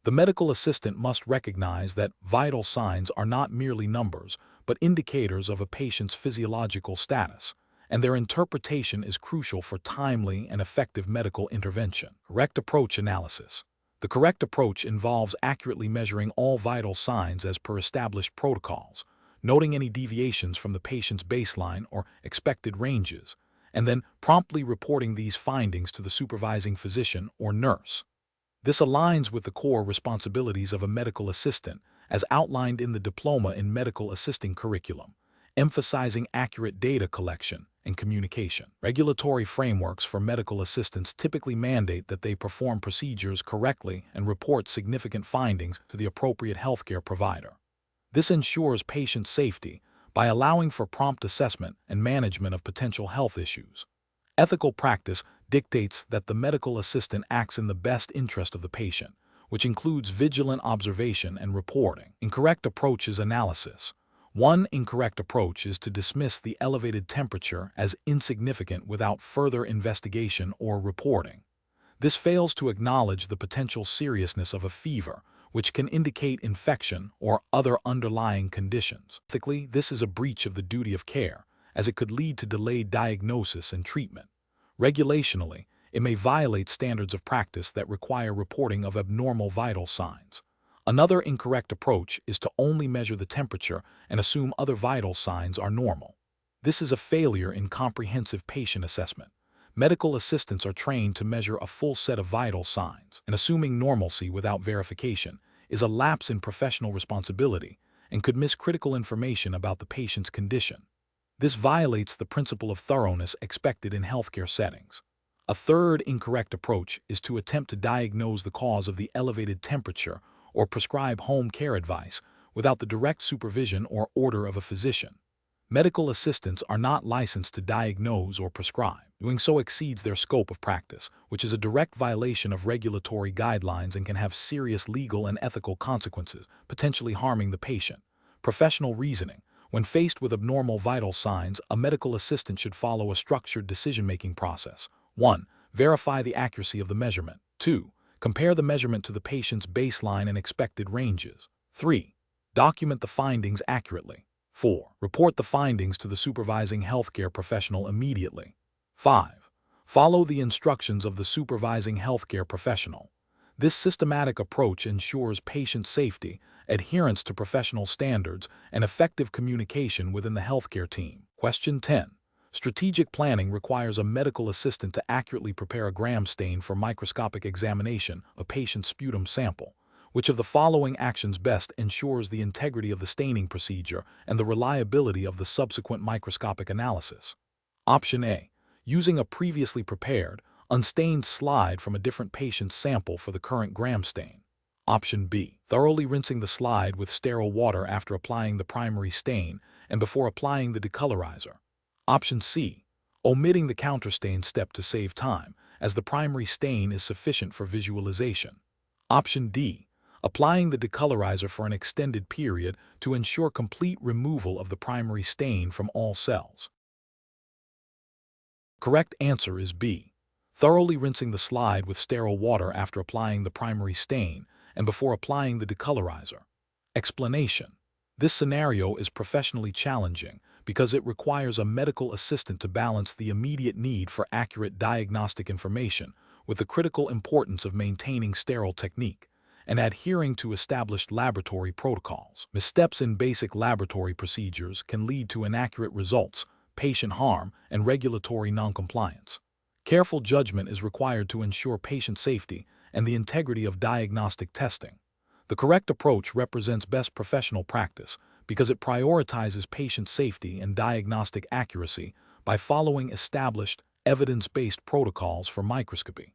The medical assistant must recognize that vital signs are not merely numbers, but indicators of a patient's physiological status, and their interpretation is crucial for timely and effective medical intervention. Correct approach analysis. The correct approach involves accurately measuring all vital signs as per established protocols, noting any deviations from the patient's baseline or expected ranges, and then promptly reporting these findings to the supervising physician or nurse. This aligns with the core responsibilities of a medical assistant as outlined in the Diploma in Medical Assisting curriculum, emphasizing accurate data collection and communication. Regulatory frameworks for medical assistants typically mandate that they perform procedures correctly and report significant findings to the appropriate healthcare provider. This ensures patient safety by allowing for prompt assessment and management of potential health issues. Ethical practice dictates that the medical assistant acts in the best interest of the patient, which includes vigilant observation and reporting. Incorrect approach is analysis. One incorrect approach is to dismiss the elevated temperature as insignificant without further investigation or reporting. This fails to acknowledge the potential seriousness of a fever, which can indicate infection or other underlying conditions. Ethically, this is a breach of the duty of care, as it could lead to delayed diagnosis and treatment. Regulationally, it may violate standards of practice that require reporting of abnormal vital signs. Another incorrect approach is to only measure the temperature and assume other vital signs are normal. This is a failure in comprehensive patient assessment. Medical assistants are trained to measure a full set of vital signs, and assuming normalcy without verification is a lapse in professional responsibility and could miss critical information about the patient's condition. This violates the principle of thoroughness expected in healthcare settings. A third incorrect approach is to attempt to diagnose the cause of the elevated temperature or prescribe home care advice without the direct supervision or order of a physician. Medical assistants are not licensed to diagnose or prescribe. Doing so exceeds their scope of practice, which is a direct violation of regulatory guidelines and can have serious legal and ethical consequences, potentially harming the patient. Professional reasoning. When faced with abnormal vital signs, a medical assistant should follow a structured decision-making process. 1. Verify the accuracy of the measurement. 2. Compare the measurement to the patient's baseline and expected ranges. 3. Document the findings accurately. 4. Report the findings to the supervising healthcare professional immediately. 5. Follow the instructions of the supervising healthcare professional. This systematic approach ensures patient safety, adherence to professional standards, and effective communication within the healthcare team. Question 10. Strategic planning requires a medical assistant to accurately prepare a gram stain for microscopic examination of a patient's sputum sample. Which of the following actions best ensures the integrity of the staining procedure and the reliability of the subsequent microscopic analysis? Option A. Using a previously prepared, unstained slide from a different patient's sample for the current gram stain. Option B. Thoroughly rinsing the slide with sterile water after applying the primary stain and before applying the decolorizer. Option C. Omitting the counterstain step to save time, as the primary stain is sufficient for visualization. Option D. Applying the decolorizer for an extended period to ensure complete removal of the primary stain from all cells. Correct answer is B. Thoroughly rinsing the slide with sterile water after applying the primary stain and before applying the decolorizer. Explanation. This scenario is professionally challenging because it requires a medical assistant to balance the immediate need for accurate diagnostic information with the critical importance of maintaining sterile technique and adhering to established laboratory protocols. Missteps in basic laboratory procedures can lead to inaccurate results, patient harm, and regulatory noncompliance. Careful judgment is required to ensure patient safety and the integrity of diagnostic testing. The correct approach represents best professional practice because it prioritizes patient safety and diagnostic accuracy by following established, evidence-based protocols for microscopy.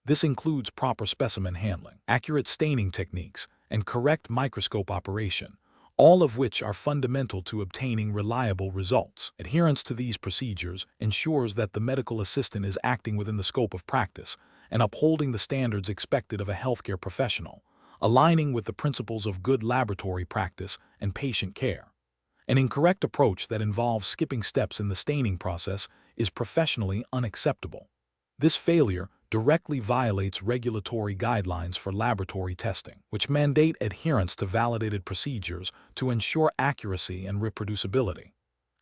This includes proper specimen handling, accurate staining techniques, and correct microscope operation, all of which are fundamental to obtaining reliable results. Adherence to these procedures ensures that the medical assistant is acting within the scope of practice and upholding the standards expected of a healthcare professional, aligning with the principles of good laboratory practice and patient care. An incorrect approach that involves skipping steps in the staining process is professionally unacceptable. This failure directly violates regulatory guidelines for laboratory testing, which mandate adherence to validated procedures to ensure accuracy and reproducibility.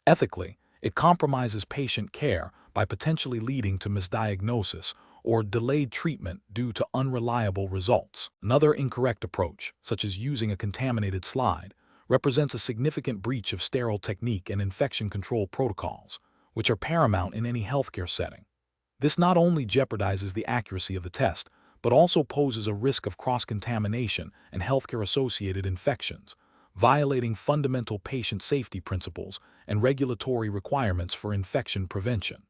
Ethically, it compromises patient care by potentially leading to misdiagnosis or delayed treatment due to unreliable results. Another incorrect approach, such as using a contaminated slide, represents a significant breach of sterile technique and infection control protocols, which are paramount in any healthcare setting. This not only jeopardizes the accuracy of the test, but also poses a risk of cross-contamination and healthcare-associated infections, violating fundamental patient safety principles and regulatory requirements for infection prevention.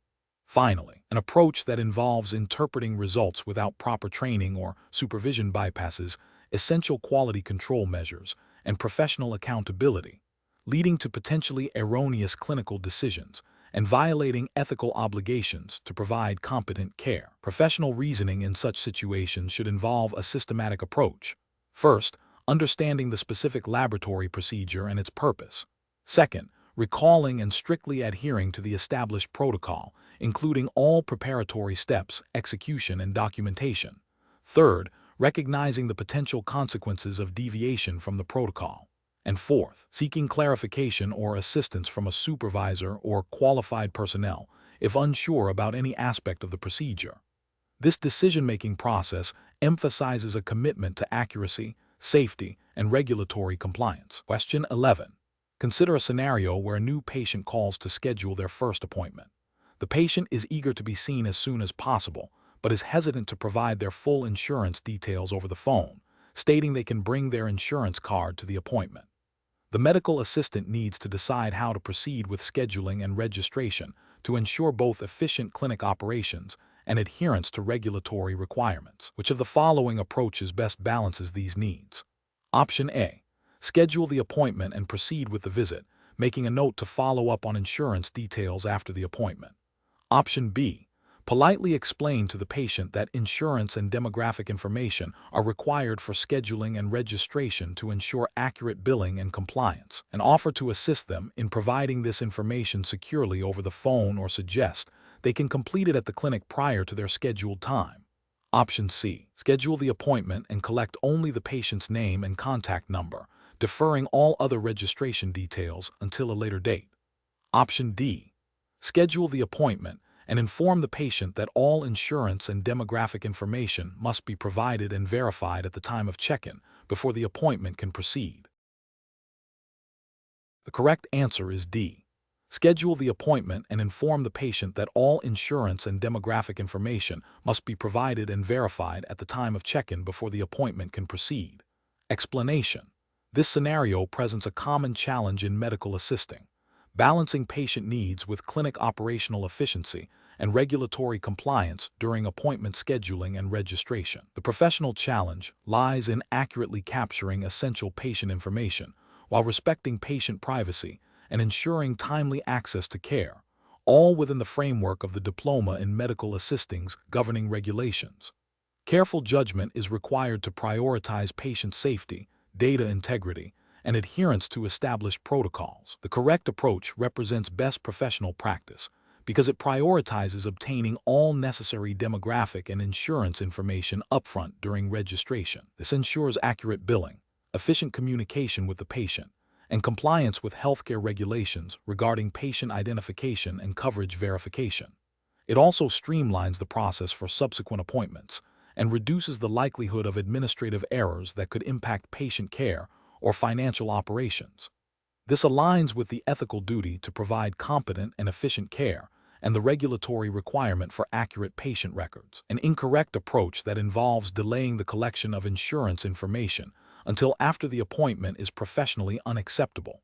Finally, an approach that involves interpreting results without proper training or supervision bypasses essential quality control measures and professional accountability, leading to potentially erroneous clinical decisions and violating ethical obligations to provide competent care. Professional reasoning in such situations should involve a systematic approach. First, understanding the specific laboratory procedure and its purpose. Second, recalling and strictly adhering to the established protocol, including all preparatory steps, execution, and documentation. Third, recognizing the potential consequences of deviation from the protocol. And fourth, seeking clarification or assistance from a supervisor or qualified personnel if unsure about any aspect of the procedure. This decision-making process emphasizes a commitment to accuracy, safety, and regulatory compliance. Question 11. Consider a scenario where a new patient calls to schedule their first appointment. The patient is eager to be seen as soon as possible, but is hesitant to provide their full insurance details over the phone, stating they can bring their insurance card to the appointment. The medical assistant needs to decide how to proceed with scheduling and registration to ensure both efficient clinic operations and adherence to regulatory requirements. Which of the following approaches best balances these needs? Option A. Schedule the appointment and proceed with the visit, making a note to follow up on insurance details after the appointment. Option B. Politely explain to the patient that insurance and demographic information are required for scheduling and registration to ensure accurate billing and compliance, and offer to assist them in providing this information securely over the phone or suggest they can complete it at the clinic prior to their scheduled time. Option C. Schedule the appointment and collect only the patient's name and contact number, deferring all other registration details until a later date. Option D. Schedule the appointment and inform the patient that all insurance and demographic information must be provided and verified at the time of check-in before the appointment can proceed. The correct answer is D. Schedule the appointment and inform the patient that all insurance and demographic information must be provided and verified at the time of check-in before the appointment can proceed. Explanation. This scenario presents a common challenge in medical assisting, balancing patient needs with clinic operational efficiency and regulatory compliance during appointment scheduling and registration. The professional challenge lies in accurately capturing essential patient information while respecting patient privacy and ensuring timely access to care, all within the framework of the Diploma in Medical Assisting's governing regulations. Careful judgment is required to prioritize patient safety, data integrity, and adherence to established protocols. The correct approach represents best professional practice because it prioritizes obtaining all necessary demographic and insurance information upfront during registration. This ensures accurate billing, efficient communication with the patient, and compliance with healthcare regulations regarding patient identification and coverage verification. It also streamlines the process for subsequent appointments and reduces the likelihood of administrative errors that could impact patient care or financial operations. This aligns with the ethical duty to provide competent and efficient care and the regulatory requirement for accurate patient records. An incorrect approach that involves delaying the collection of insurance information until after the appointment is professionally unacceptable.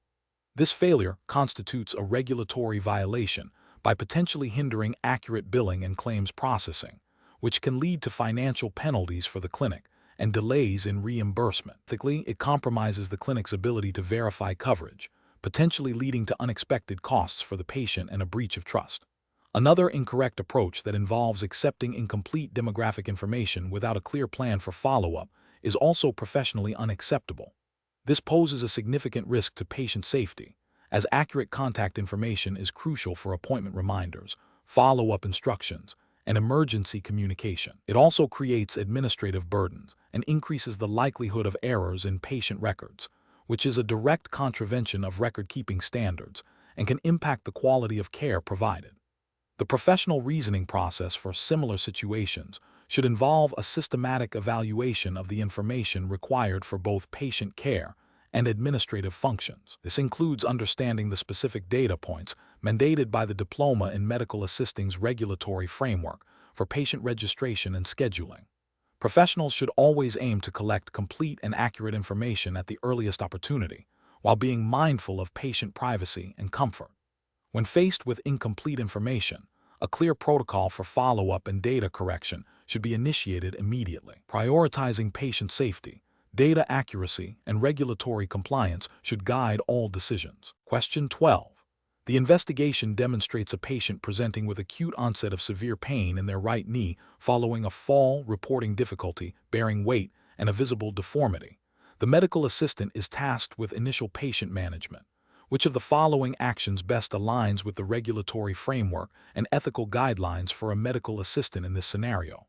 This failure constitutes a regulatory violation by potentially hindering accurate billing and claims processing, which can lead to financial penalties for the clinic and delays in reimbursement. Ethically, it compromises the clinic's ability to verify coverage, potentially leading to unexpected costs for the patient and a breach of trust. Another incorrect approach that involves accepting incomplete demographic information without a clear plan for follow-up is also professionally unacceptable. This poses a significant risk to patient safety, as accurate contact information is crucial for appointment reminders, follow-up instructions, and emergency communication. It also creates administrative burdens and increases the likelihood of errors in patient records, which is a direct contravention of record-keeping standards and can impact the quality of care provided. The professional reasoning process for similar situations should involve a systematic evaluation of the information required for both patient care and administrative functions. This includes understanding the specific data points mandated by the Diploma in Medical Assisting's regulatory framework for patient registration and scheduling. Professionals should always aim to collect complete and accurate information at the earliest opportunity, while being mindful of patient privacy and comfort. When faced with incomplete information, a clear protocol for follow-up and data correction should be initiated immediately. Prioritizing patient safety, data accuracy, and regulatory compliance should guide all decisions. Question 12. The investigation demonstrates a patient presenting with acute onset of severe pain in their right knee following a fall, reporting difficulty, bearing weight, and a visible deformity. The medical assistant is tasked with initial patient management. Which of the following actions best aligns with the regulatory framework and ethical guidelines for a medical assistant in this scenario?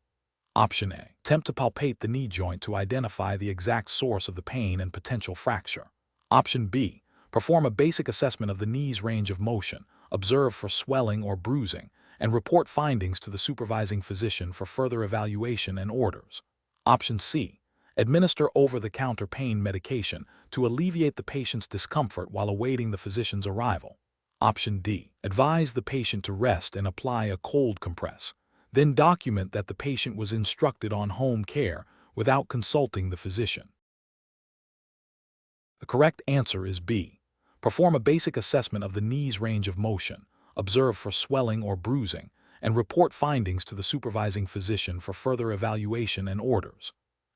Option A. Attempt to palpate the knee joint to identify the exact source of the pain and potential fracture. Option B. Perform a basic assessment of the knee's range of motion, observe for swelling or bruising, and report findings to the supervising physician for further evaluation and orders. Option C. Administer over-the-counter pain medication to alleviate the patient's discomfort while awaiting the physician's arrival. Option D. Advise the patient to rest and apply a cold compress. Then document that the patient was instructed on home care without consulting the physician. The correct answer is B. Perform a basic assessment of the knee's range of motion, observe for swelling or bruising, and report findings to the supervising physician for further evaluation and orders.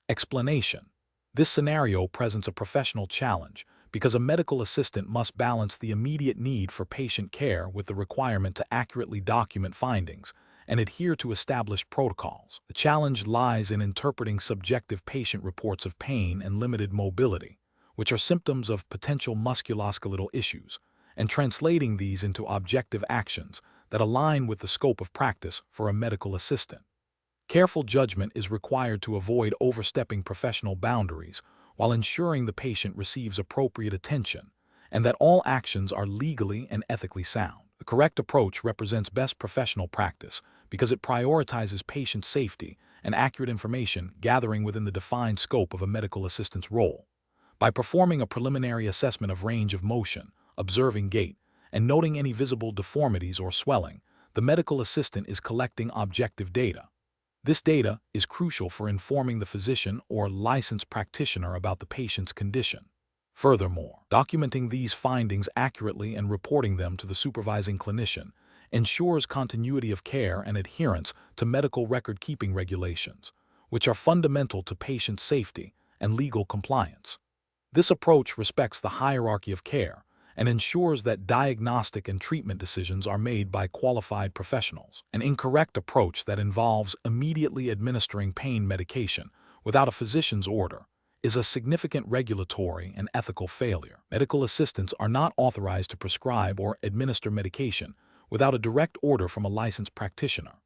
Explanation. This scenario presents a professional challenge because a medical assistant must balance the immediate need for patient care with the requirement to accurately document findings and adhere to established protocols. The challenge lies in interpreting subjective patient reports of pain and limited mobility, which are symptoms of potential musculoskeletal issues, and translating these into objective actions that align with the scope of practice for a medical assistant. Careful judgment is required to avoid overstepping professional boundaries while ensuring the patient receives appropriate attention and that all actions are legally and ethically sound. The correct approach represents best professional practice because it prioritizes patient safety and accurate information gathering within the defined scope of a medical assistant's role. By performing a preliminary assessment of range of motion, observing gait, and noting any visible deformities or swelling, the medical assistant is collecting objective data. This data is crucial for informing the physician or licensed practitioner about the patient's condition. Furthermore, documenting these findings accurately and reporting them to the supervising clinician ensures continuity of care and adherence to medical record-keeping regulations, which are fundamental to patient safety and legal compliance. This approach respects the hierarchy of care and ensures that diagnostic and treatment decisions are made by qualified professionals. An incorrect approach that involves immediately administering pain medication without a physician's order is a significant regulatory and ethical failure. Medical assistants are not authorized to prescribe or administer medication without a direct order from a licensed practitioner.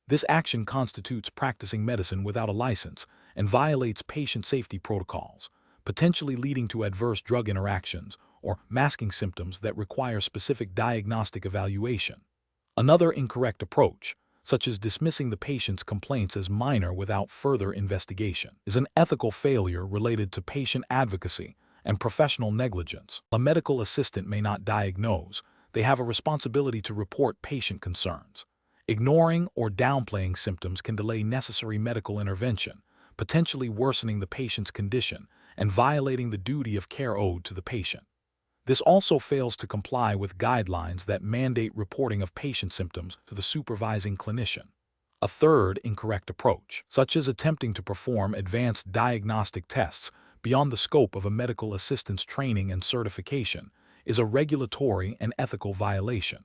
This action constitutes practicing medicine without a license and violates patient safety protocols, potentially leading to adverse drug interactions or masking symptoms that require specific diagnostic evaluation. Another incorrect approach, such as dismissing the patient's complaints as minor without further investigation, is an ethical failure related to patient advocacy and professional negligence. A medical assistant may not diagnose; they have a responsibility to report patient concerns. Ignoring or downplaying symptoms can delay necessary medical intervention, potentially worsening the patient's condition and violating the duty of care owed to the patient. This also fails to comply with guidelines that mandate reporting of patient symptoms to the supervising clinician. A third incorrect approach, such as attempting to perform advanced diagnostic tests beyond the scope of a medical assistant's training and certification, is a regulatory and ethical violation.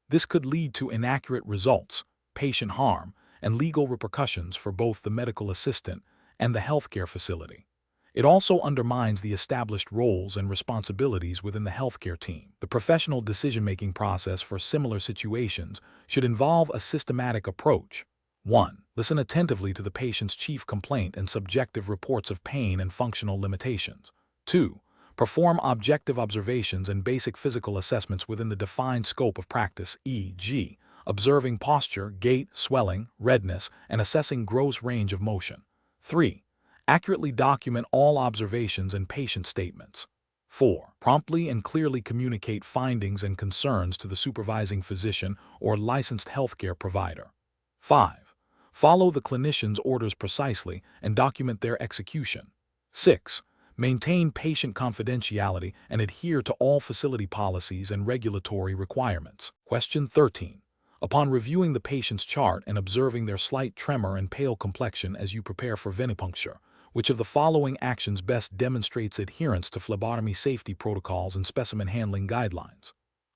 This could lead to inaccurate results, patient harm, and legal repercussions for both the medical assistant and the healthcare facility. It also undermines the established roles and responsibilities within the healthcare team. The professional decision-making process for similar situations should involve a systematic approach. 1. Listen attentively to the patient's chief complaint and subjective reports of pain and functional limitations. 2. Perform objective observations and basic physical assessments within the defined scope of practice, e.g., observing posture, gait, swelling, redness, and assessing gross range of motion. 3. Accurately document all observations and patient statements. 4. Promptly and clearly communicate findings and concerns to the supervising physician or licensed healthcare provider. 5. Follow the clinician's orders precisely and document their execution. 6. Maintain patient confidentiality and adhere to all facility policies and regulatory requirements. Question 13. Upon reviewing the patient's chart and observing their slight tremor and pale complexion as you prepare for venipuncture, which of the following actions best demonstrates adherence to phlebotomy safety protocols and specimen handling guidelines?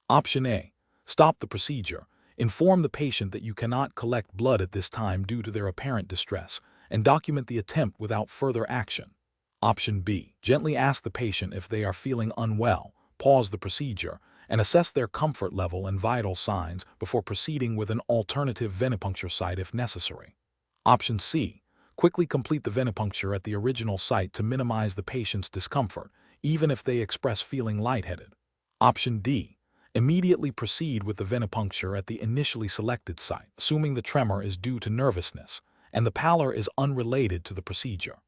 Option A. Stop the procedure. Inform the patient that you cannot collect blood at this time due to their apparent distress, and document the attempt without further action. Option B. Gently ask the patient if they are feeling unwell, pause the procedure, and assess their comfort level and vital signs before proceeding with an alternative venipuncture site if necessary. Option C. Quickly complete the venipuncture at the original site to minimize the patient's discomfort, even if they express feeling lightheaded. Option D. Immediately proceed with the venipuncture at the initially selected site, assuming the tremor is due to nervousness and the pallor is unrelated to the procedure.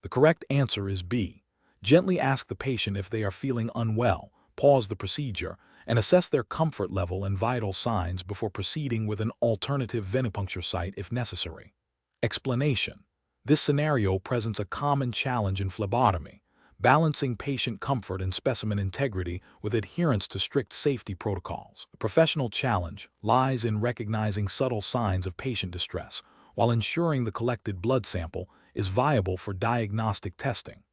The correct answer is B. Gently ask the patient if they are feeling unwell, pause the procedure, and assess their comfort level and vital signs before proceeding with an alternative venipuncture site if necessary. Explanation. This scenario presents a common challenge in phlebotomy, balancing patient comfort and specimen integrity with adherence to strict safety protocols. The professional challenge lies in recognizing subtle signs of patient distress while ensuring the collected blood sample is viable for diagnostic testing.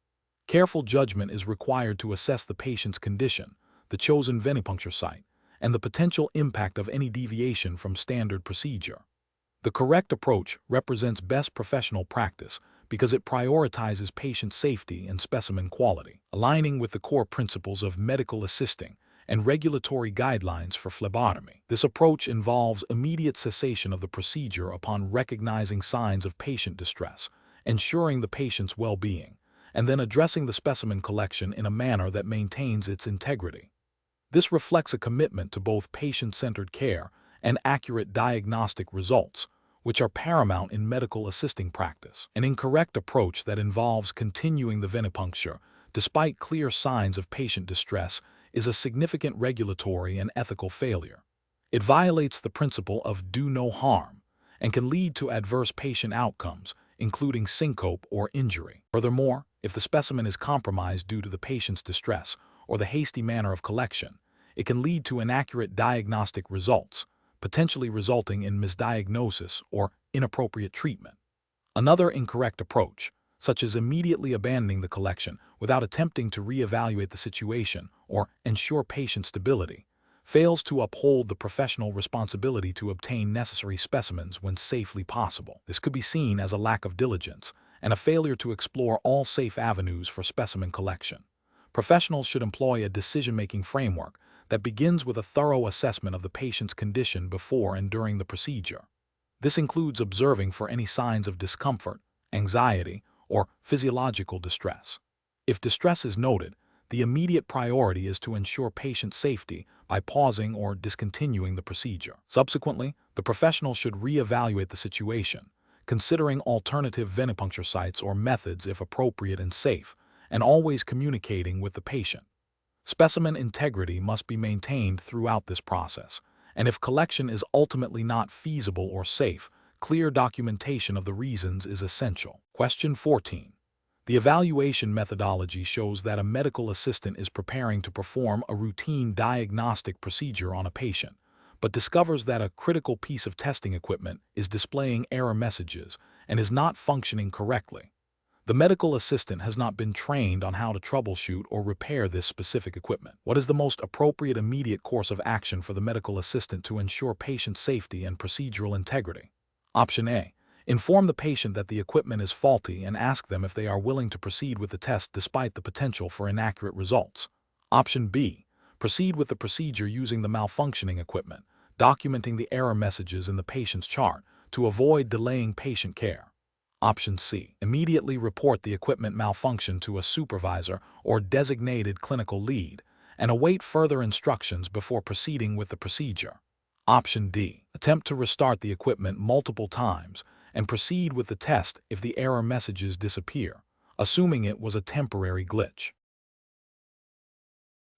Careful judgment is required to assess the patient's condition, the chosen venipuncture site, and the potential impact of any deviation from standard procedure. The correct approach represents best professional practice because it prioritizes patient safety and specimen quality, aligning with the core principles of medical assisting and regulatory guidelines for phlebotomy. This approach involves immediate cessation of the procedure upon recognizing signs of patient distress, ensuring the patient's well-being, and then addressing the specimen collection in a manner that maintains its integrity. This reflects a commitment to both patient-centered care and accurate diagnostic results, which are paramount in medical assisting practice. An incorrect approach that involves continuing the venipuncture despite clear signs of patient distress is a significant regulatory and ethical failure. It violates the principle of do no harm and can lead to adverse patient outcomes, including syncope or injury. Furthermore, if the specimen is compromised due to the patient's distress or the hasty manner of collection, it can lead to inaccurate diagnostic results, potentially resulting in misdiagnosis or inappropriate treatment. Another incorrect approach, such as immediately abandoning the collection without attempting to reevaluate the situation or ensure patient stability, fails to uphold the professional responsibility to obtain necessary specimens when safely possible. This could be seen as a lack of diligence and a failure to explore all safe avenues for specimen collection. Professionals should employ a decision-making framework that begins with a thorough assessment of the patient's condition before and during the procedure. This includes observing for any signs of discomfort, anxiety, or physiological distress. If distress is noted, the immediate priority is to ensure patient safety by pausing or discontinuing the procedure. Subsequently, the professional should reevaluate the situation, considering alternative venipuncture sites or methods if appropriate and safe, and always communicating with the patient. Specimen integrity must be maintained throughout this process, and if collection is ultimately not feasible or safe, clear documentation of the reasons is essential. Question 14. The evaluation methodology shows that a medical assistant is preparing to perform a routine diagnostic procedure on a patient, but discovers that a critical piece of testing equipment is displaying error messages and is not functioning correctly. The medical assistant has not been trained on how to troubleshoot or repair this specific equipment. What is the most appropriate immediate course of action for the medical assistant to ensure patient safety and procedural integrity? Option A. Inform the patient that the equipment is faulty and ask them if they are willing to proceed with the test despite the potential for inaccurate results. Option B. Proceed with the procedure using the malfunctioning equipment, documenting the error messages in the patient's chart to avoid delaying patient care. Option C. Immediately report the equipment malfunction to a supervisor or designated clinical lead and await further instructions before proceeding with the procedure. Option D. Attempt to restart the equipment multiple times and proceed with the test if the error messages disappear, assuming it was a temporary glitch.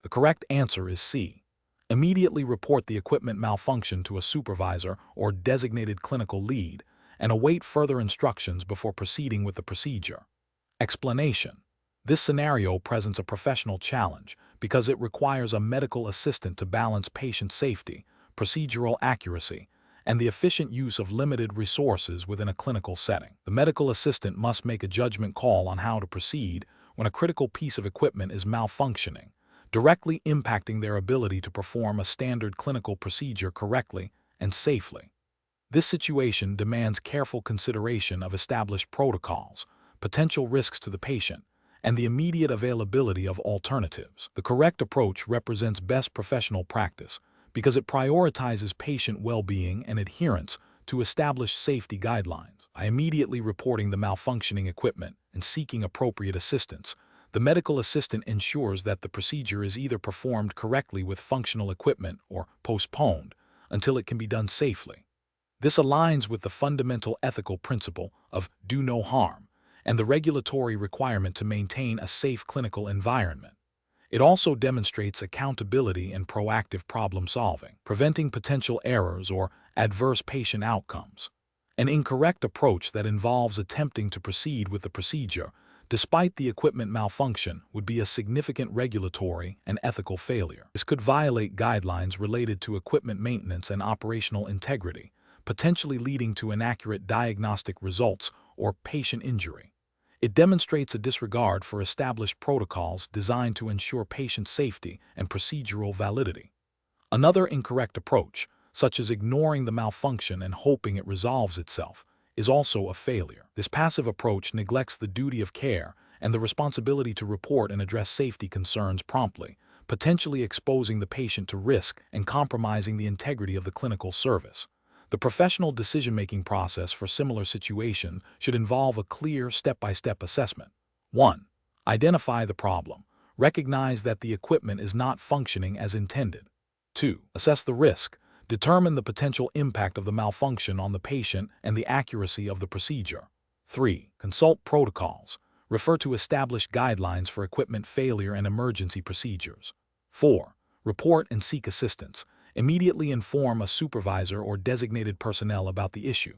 The correct answer is C. Immediately report the equipment malfunction to a supervisor or designated clinical lead and await further instructions before proceeding with the procedure. Explanation. This scenario presents a professional challenge because it requires a medical assistant to balance patient safety, procedural accuracy, and the efficient use of limited resources within a clinical setting. The medical assistant must make a judgment call on how to proceed when a critical piece of equipment is malfunctioning, directly impacting their ability to perform a standard clinical procedure correctly and safely. This situation demands careful consideration of established protocols, potential risks to the patient, and the immediate availability of alternatives. The correct approach represents best professional practice because it prioritizes patient well-being and adherence to established safety guidelines. By immediately reporting the malfunctioning equipment and seeking appropriate assistance, the medical assistant ensures that the procedure is either performed correctly with functional equipment or postponed until it can be done safely. This aligns with the fundamental ethical principle of do no harm and the regulatory requirement to maintain a safe clinical environment. It also demonstrates accountability and proactive problem-solving, preventing potential errors or adverse patient outcomes. An incorrect approach that involves attempting to proceed with the procedure despite the equipment malfunction would be a significant regulatory and ethical failure. This could violate guidelines related to equipment maintenance and operational integrity, potentially leading to inaccurate diagnostic results or patient injury. It demonstrates a disregard for established protocols designed to ensure patient safety and procedural validity. Another incorrect approach, such as ignoring the malfunction and hoping it resolves itself, is also a failure. This passive approach neglects the duty of care and the responsibility to report and address safety concerns promptly, potentially exposing the patient to risk and compromising the integrity of the clinical service. The professional decision-making process for similar situations should involve a clear step-by-step assessment. 1. Identify the problem. Recognize that the equipment is not functioning as intended. 2. Assess the risk. Determine the potential impact of the malfunction on the patient and the accuracy of the procedure. 3. Consult protocols. Refer to established guidelines for equipment failure and emergency procedures. 4. Report and seek assistance. Immediately inform a supervisor or designated personnel about the issue.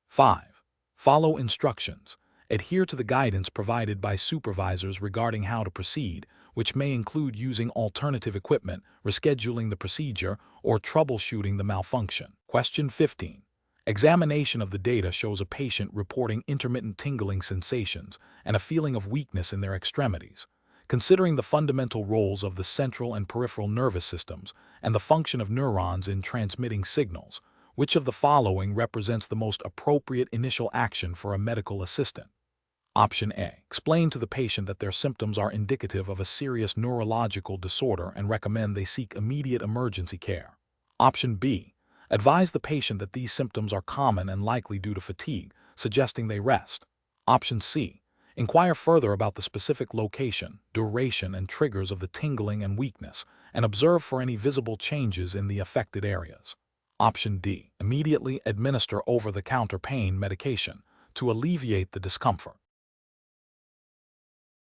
5. Follow instructions. Adhere to the guidance provided by supervisors regarding how to proceed, which may include using alternative equipment, rescheduling the procedure, or troubleshooting the malfunction. Question 15. Examination of the data shows a patient reporting intermittent tingling sensations and a feeling of weakness in their extremities. Considering the fundamental roles of the central and peripheral nervous systems and the function of neurons in transmitting signals, which of the following represents the most appropriate initial action for a medical assistant? Option A. Explain to the patient that their symptoms are indicative of a serious neurological disorder and recommend they seek immediate emergency care. Option B. Advise the patient that these symptoms are common and likely due to fatigue, suggesting they rest. Option C. Inquire further about the specific location, duration, and triggers of the tingling and weakness, and observe for any visible changes in the affected areas. Option D. Immediately administer over-the-counter pain medication to alleviate the discomfort.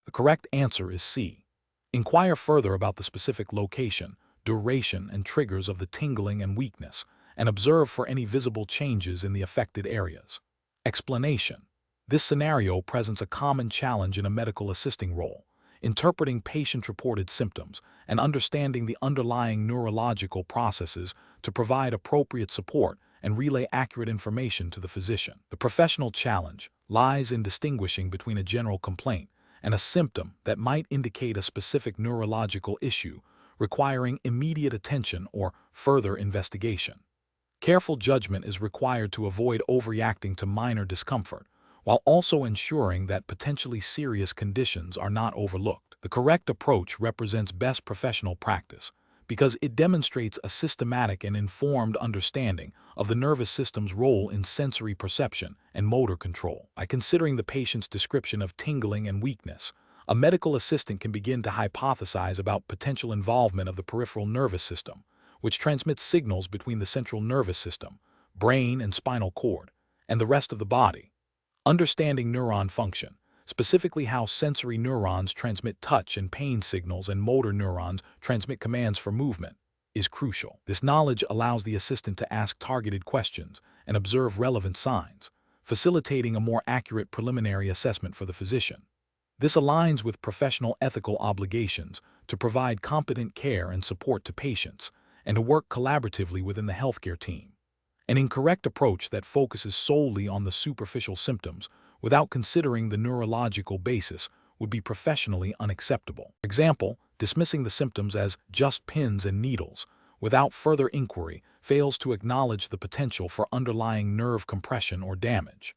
The correct answer is C. Inquire further about the specific location, duration, and triggers of the tingling and weakness, and observe for any visible changes in the affected areas. Explanation. This scenario presents a common challenge in a medical assisting role, interpreting patient-reported symptoms and understanding the underlying neurological processes to provide appropriate support and relay accurate information to the physician. The professional challenge lies in distinguishing between a general complaint and a symptom that might indicate a specific neurological issue requiring immediate attention or further investigation. Careful judgment is required to avoid overreacting to minor discomfort, while also ensuring that potentially serious conditions are not overlooked. The correct approach represents best professional practice because it demonstrates a systematic and informed understanding of the nervous system's role in sensory perception and motor control. By considering the patient's description of tingling and weakness, a medical assistant can begin to hypothesize about potential involvement of the peripheral nervous system, which transmits signals between the central nervous system, brain and spinal cord, and the rest of the body. Understanding neuron function, specifically how sensory neurons transmit touch and pain signals and motor neurons transmit commands for movement, is crucial. This knowledge allows the assistant to ask targeted questions and observe relevant signs, facilitating a more accurate preliminary assessment for the physician. This aligns with professional ethical obligations to provide competent care and support to patients and to work collaboratively within the healthcare team. An incorrect approach that focuses solely on the superficial symptoms without considering the neurological basis would be professionally unacceptable. For example, dismissing the symptoms as just pins and needles without further inquiry fails to acknowledge the potential for underlying nerve compression or damage.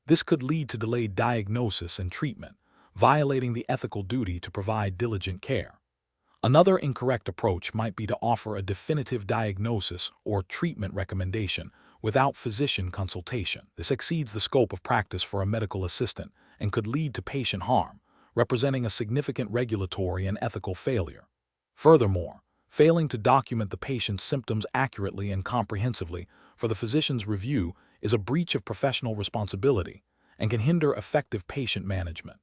This could lead to delayed diagnosis and treatment, violating the ethical duty to provide diligent care. Another incorrect approach might be to offer a definitive diagnosis or treatment recommendation without physician consultation. This exceeds the scope of practice for a medical assistant and could lead to patient harm, representing a significant regulatory and ethical failure. Furthermore, failing to document the patient's symptoms accurately and comprehensively for the physician's review is a breach of professional responsibility and can hinder effective patient management.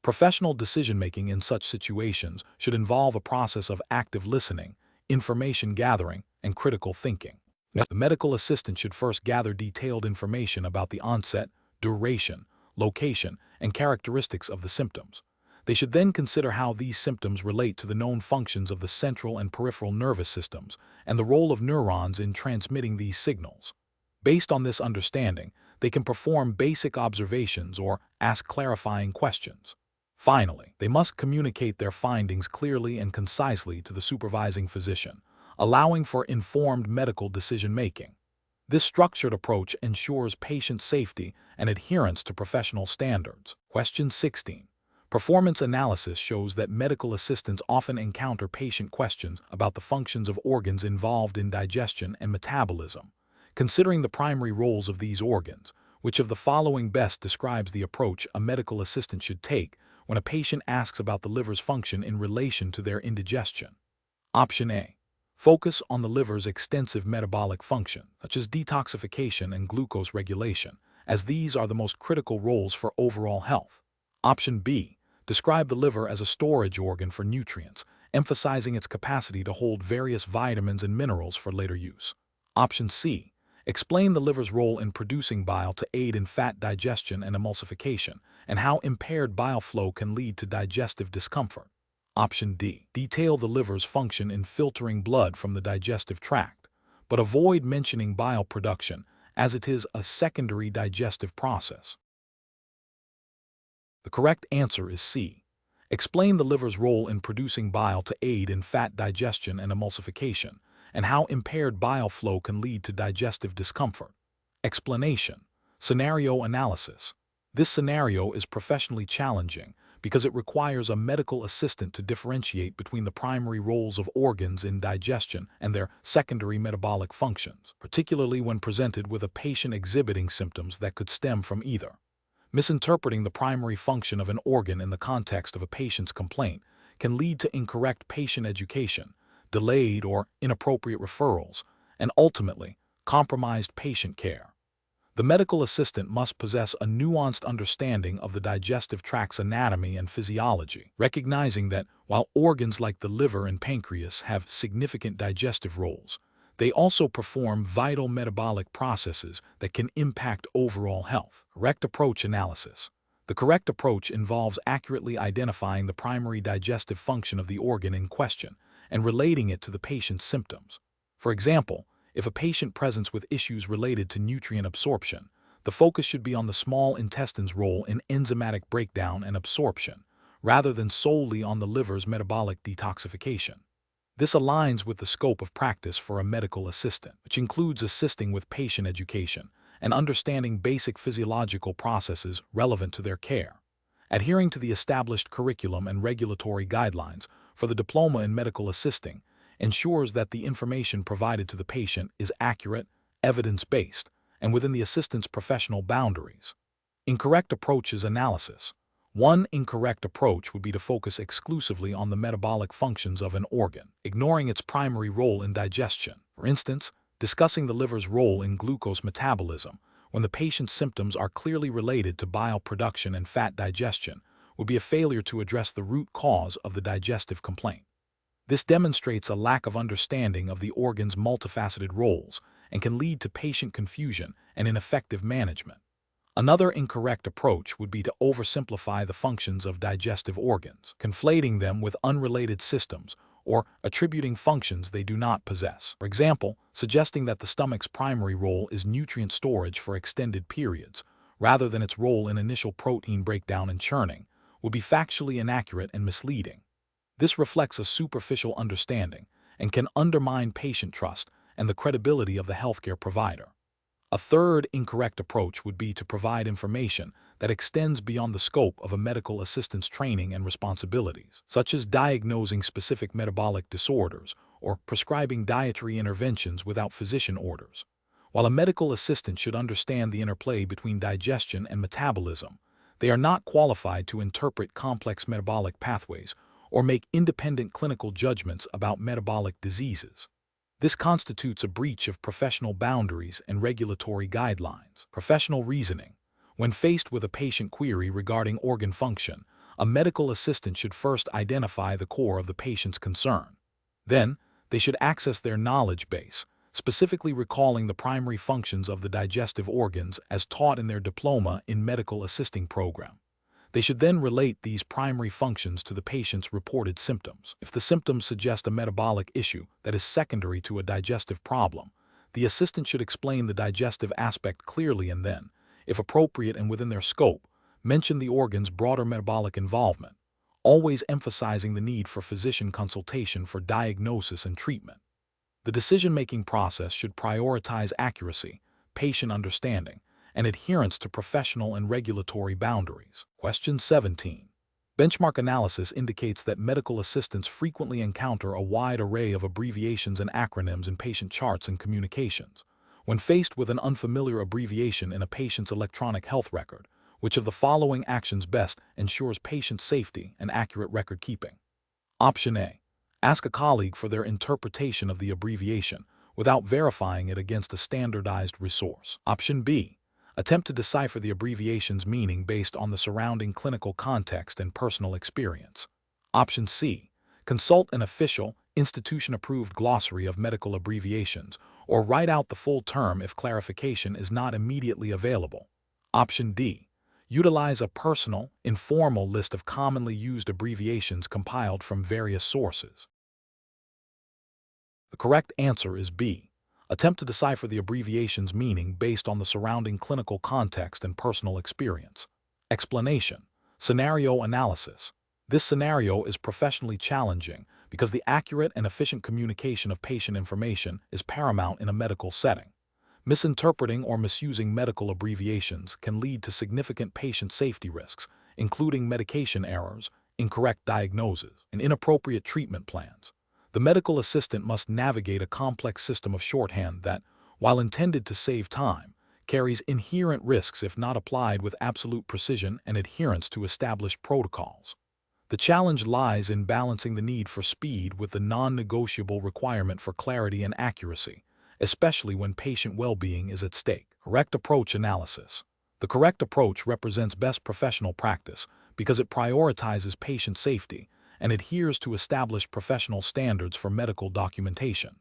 Professional decision-making in such situations should involve a process of active listening, information gathering, and critical thinking. The medical assistant should first gather detailed information about the onset, duration, location, and characteristics of the symptoms. They should then consider how these symptoms relate to the known functions of the central and peripheral nervous systems and the role of neurons in transmitting these signals. Based on this understanding, they can perform basic observations or ask clarifying questions. Finally, they must communicate their findings clearly and concisely to the supervising physician, allowing for informed medical decision-making. This structured approach ensures patient safety and adherence to professional standards. Question 16. Performance analysis shows that medical assistants often encounter patient questions about the functions of organs involved in digestion and metabolism. Considering the primary roles of these organs, which of the following best describes the approach a medical assistant should take when a patient asks about the liver's function in relation to their indigestion? Option A. Focus on the liver's extensive metabolic function, such as detoxification and glucose regulation, as these are the most critical roles for overall health. Option B. Describe the liver as a storage organ for nutrients, emphasizing its capacity to hold various vitamins and minerals for later use. Option C. Explain the liver's role in producing bile to aid in fat digestion and emulsification, and how impaired bile flow can lead to digestive discomfort. Option D. Detail the liver's function in filtering blood from the digestive tract, but avoid mentioning bile production, as it is a secondary digestive process. The correct answer is C. Explain the liver's role in producing bile to aid in fat digestion and emulsification, and how impaired bile flow can lead to digestive discomfort. Explanation. Scenario analysis. This scenario is professionally challenging because it requires a medical assistant to differentiate between the primary roles of organs in digestion and their secondary metabolic functions, particularly when presented with a patient exhibiting symptoms that could stem from either. Misinterpreting the primary function of an organ in the context of a patient's complaint can lead to incorrect patient education, delayed or inappropriate referrals, and ultimately, compromised patient care. The medical assistant must possess a nuanced understanding of the digestive tract's anatomy and physiology, recognizing that while organs like the liver and pancreas have significant digestive roles, they also perform vital metabolic processes that can impact overall health. Correct approach analysis. The correct approach involves accurately identifying the primary digestive function of the organ in question and relating it to the patient's symptoms. For example, if a patient presents with issues related to nutrient absorption, the focus should be on the small intestine's role in enzymatic breakdown and absorption, rather than solely on the liver's metabolic detoxification. This aligns with the scope of practice for a medical assistant, which includes assisting with patient education and understanding basic physiological processes relevant to their care. Adhering to the established curriculum and regulatory guidelines for the Diploma in Medical Assisting ensures that the information provided to the patient is accurate, evidence-based, and within the assistant's professional boundaries. Incorrect approaches analysis. One incorrect approach would be to focus exclusively on the metabolic functions of an organ, ignoring its primary role in digestion. For instance, discussing the liver's role in glucose metabolism when the patient's symptoms are clearly related to bile production and fat digestion would be a failure to address the root cause of the digestive complaint. This demonstrates a lack of understanding of the organ's multifaceted roles and can lead to patient confusion and ineffective management. Another incorrect approach would be to oversimplify the functions of digestive organs, conflating them with unrelated systems or attributing functions they do not possess. For example, suggesting that the stomach's primary role is nutrient storage for extended periods, rather than its role in initial protein breakdown and churning, would be factually inaccurate and misleading. This reflects a superficial understanding and can undermine patient trust and the credibility of the healthcare provider. A third incorrect approach would be to provide information that extends beyond the scope of a medical assistant's training and responsibilities, such as diagnosing specific metabolic disorders or prescribing dietary interventions without physician orders. While a medical assistant should understand the interplay between digestion and metabolism, they are not qualified to interpret complex metabolic pathways or make independent clinical judgments about metabolic diseases. This constitutes a breach of professional boundaries and regulatory guidelines. Professional reasoning. When faced with a patient query regarding organ function, a medical assistant should first identify the core of the patient's concern. Then, they should access their knowledge base, specifically recalling the primary functions of the digestive organs as taught in their Diploma in Medical Assisting program. They should then relate these primary functions to the patient's reported symptoms. If the symptoms suggest a metabolic issue that is secondary to a digestive problem, the assistant should explain the digestive aspect clearly and then, if appropriate and within their scope, mention the organ's broader metabolic involvement, always emphasizing the need for physician consultation for diagnosis and treatment. The decision-making process should prioritize accuracy, patient understanding, and adherence to professional and regulatory boundaries. Question 17. Benchmark analysis indicates that medical assistants frequently encounter a wide array of abbreviations and acronyms in patient charts and communications. When faced with an unfamiliar abbreviation in a patient's electronic health record, which of the following actions best ensures patient safety and accurate record keeping? Option A. Ask a colleague for their interpretation of the abbreviation without verifying it against a standardized resource. Option B. Attempt to decipher the abbreviation's meaning based on the surrounding clinical context and personal experience. Option C. Consult an official, institution-approved glossary of medical abbreviations or write out the full term if clarification is not immediately available. Option D. Utilize a personal, informal list of commonly used abbreviations compiled from various sources. The correct answer is B. Attempt to decipher the abbreviation's meaning based on the surrounding clinical context and personal experience. Explanation. Scenario analysis. This scenario is professionally challenging because the accurate and efficient communication of patient information is paramount in a medical setting. Misinterpreting or misusing medical abbreviations can lead to significant patient safety risks, including medication errors, incorrect diagnoses, and inappropriate treatment plans. The medical assistant must navigate a complex system of shorthand that, while intended to save time, carries inherent risks if not applied with absolute precision and adherence to established protocols. The challenge lies in balancing the need for speed with the non-negotiable requirement for clarity and accuracy, especially when patient well-being is at stake. Correct approach analysis. The correct approach represents best professional practice because it prioritizes patient safety and adheres to established professional standards for medical documentation.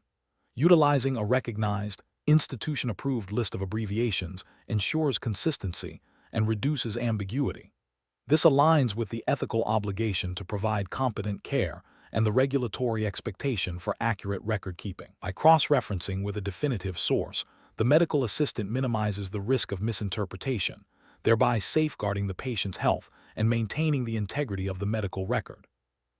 Utilizing a recognized, institution-approved list of abbreviations ensures consistency and reduces ambiguity. This aligns with the ethical obligation to provide competent care and the regulatory expectation for accurate record-keeping. By cross-referencing with a definitive source, the medical assistant minimizes the risk of misinterpretation, thereby safeguarding the patient's health and maintaining the integrity of the medical record.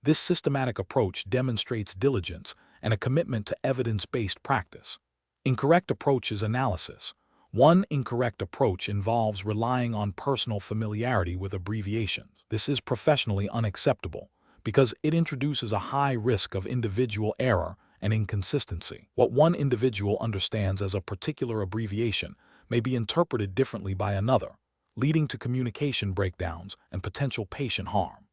This systematic approach demonstrates diligence and a commitment to evidence-based practice. Incorrect approaches analysis. One incorrect approach involves relying on personal familiarity with abbreviations. This is professionally unacceptable because it introduces a high risk of individual error and inconsistency. What one individual understands as a particular abbreviation may be interpreted differently by another, leading to communication breakdowns and potential patient harm.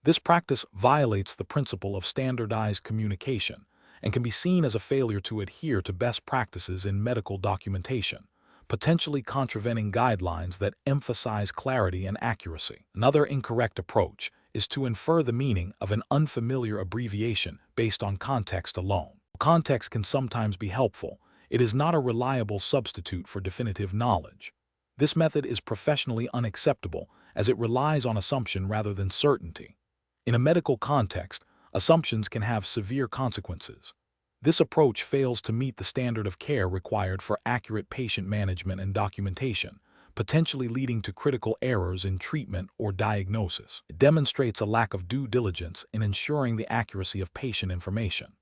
This practice violates the principle of standardized communication and can be seen as a failure to adhere to best practices in medical documentation, potentially contravening guidelines that emphasize clarity and accuracy. Another incorrect approach is to infer the meaning of an unfamiliar abbreviation based on context alone. Context can sometimes be helpful. It is not a reliable substitute for definitive knowledge. This method is professionally unacceptable as it relies on assumption rather than certainty. In a medical context, assumptions can have severe consequences. This approach fails to meet the standard of care required for accurate patient management and documentation, potentially leading to critical errors in treatment or diagnosis. It demonstrates a lack of due diligence in ensuring the accuracy of patient information.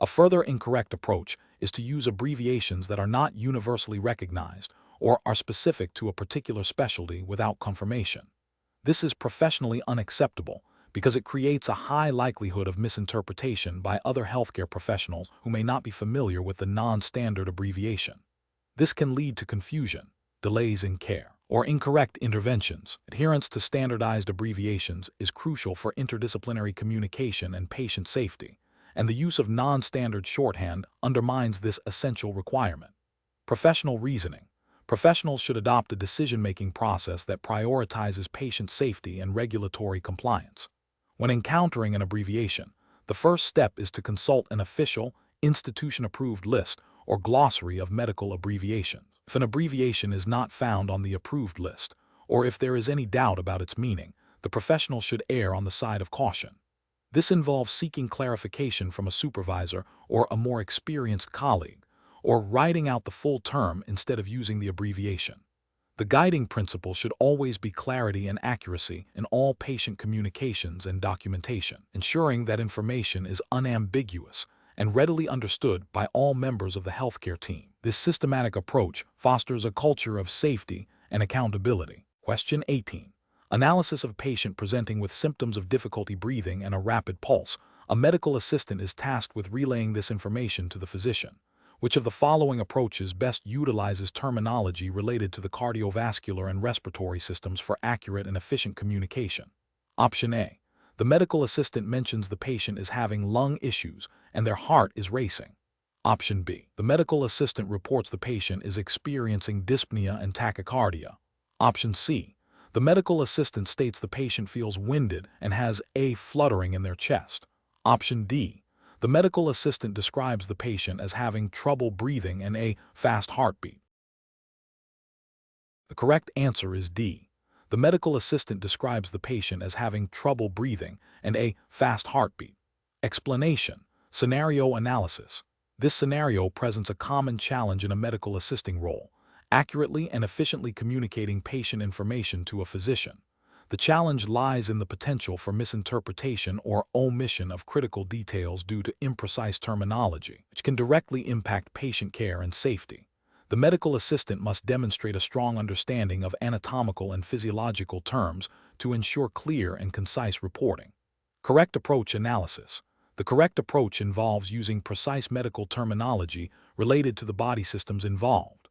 A further incorrect approach is to use abbreviations that are not universally recognized or are specific to a particular specialty without confirmation. This is professionally unacceptable because it creates a high likelihood of misinterpretation by other healthcare professionals who may not be familiar with the non-standard abbreviation. This can lead to confusion, delays in care, or incorrect interventions. Adherence to standardized abbreviations is crucial for interdisciplinary communication and patient safety, and the use of non-standard shorthand undermines this essential requirement. Professional reasoning. Professionals should adopt a decision-making process that prioritizes patient safety and regulatory compliance. When encountering an abbreviation, the first step is to consult an official, institution-approved list or glossary of medical abbreviations. If an abbreviation is not found on the approved list, or if there is any doubt about its meaning, the professional should err on the side of caution. This involves seeking clarification from a supervisor or a more experienced colleague, or writing out the full term instead of using the abbreviation. The guiding principle should always be clarity and accuracy in all patient communications and documentation, ensuring that information is unambiguous and readily understood by all members of the healthcare team. This systematic approach fosters a culture of safety and accountability. Question 18. Analysis of patient presenting with symptoms of difficulty breathing and a rapid pulse. A medical assistant is tasked with relaying this information to the physician. Which of the following approaches best utilizes terminology related to the cardiovascular and respiratory systems for accurate and efficient communication? Option A. The medical assistant mentions the patient is having lung issues and their heart is racing. Option B. The medical assistant reports the patient is experiencing dyspnea and tachycardia. Option C. The medical assistant states the patient feels winded and has a fluttering in their chest. Option D. The medical assistant describes the patient as having trouble breathing and a fast heartbeat. The correct answer is D. The medical assistant describes the patient as having trouble breathing and a fast heartbeat. Explanation: scenario analysis. This scenario presents a common challenge in a medical assisting role, accurately and efficiently communicating patient information to a physician. The challenge lies in the potential for misinterpretation or omission of critical details due to imprecise terminology, which can directly impact patient care and safety. The medical assistant must demonstrate a strong understanding of anatomical and physiological terms to ensure clear and concise reporting. Correct approach analysis. The correct approach involves using precise medical terminology related to the body systems involved.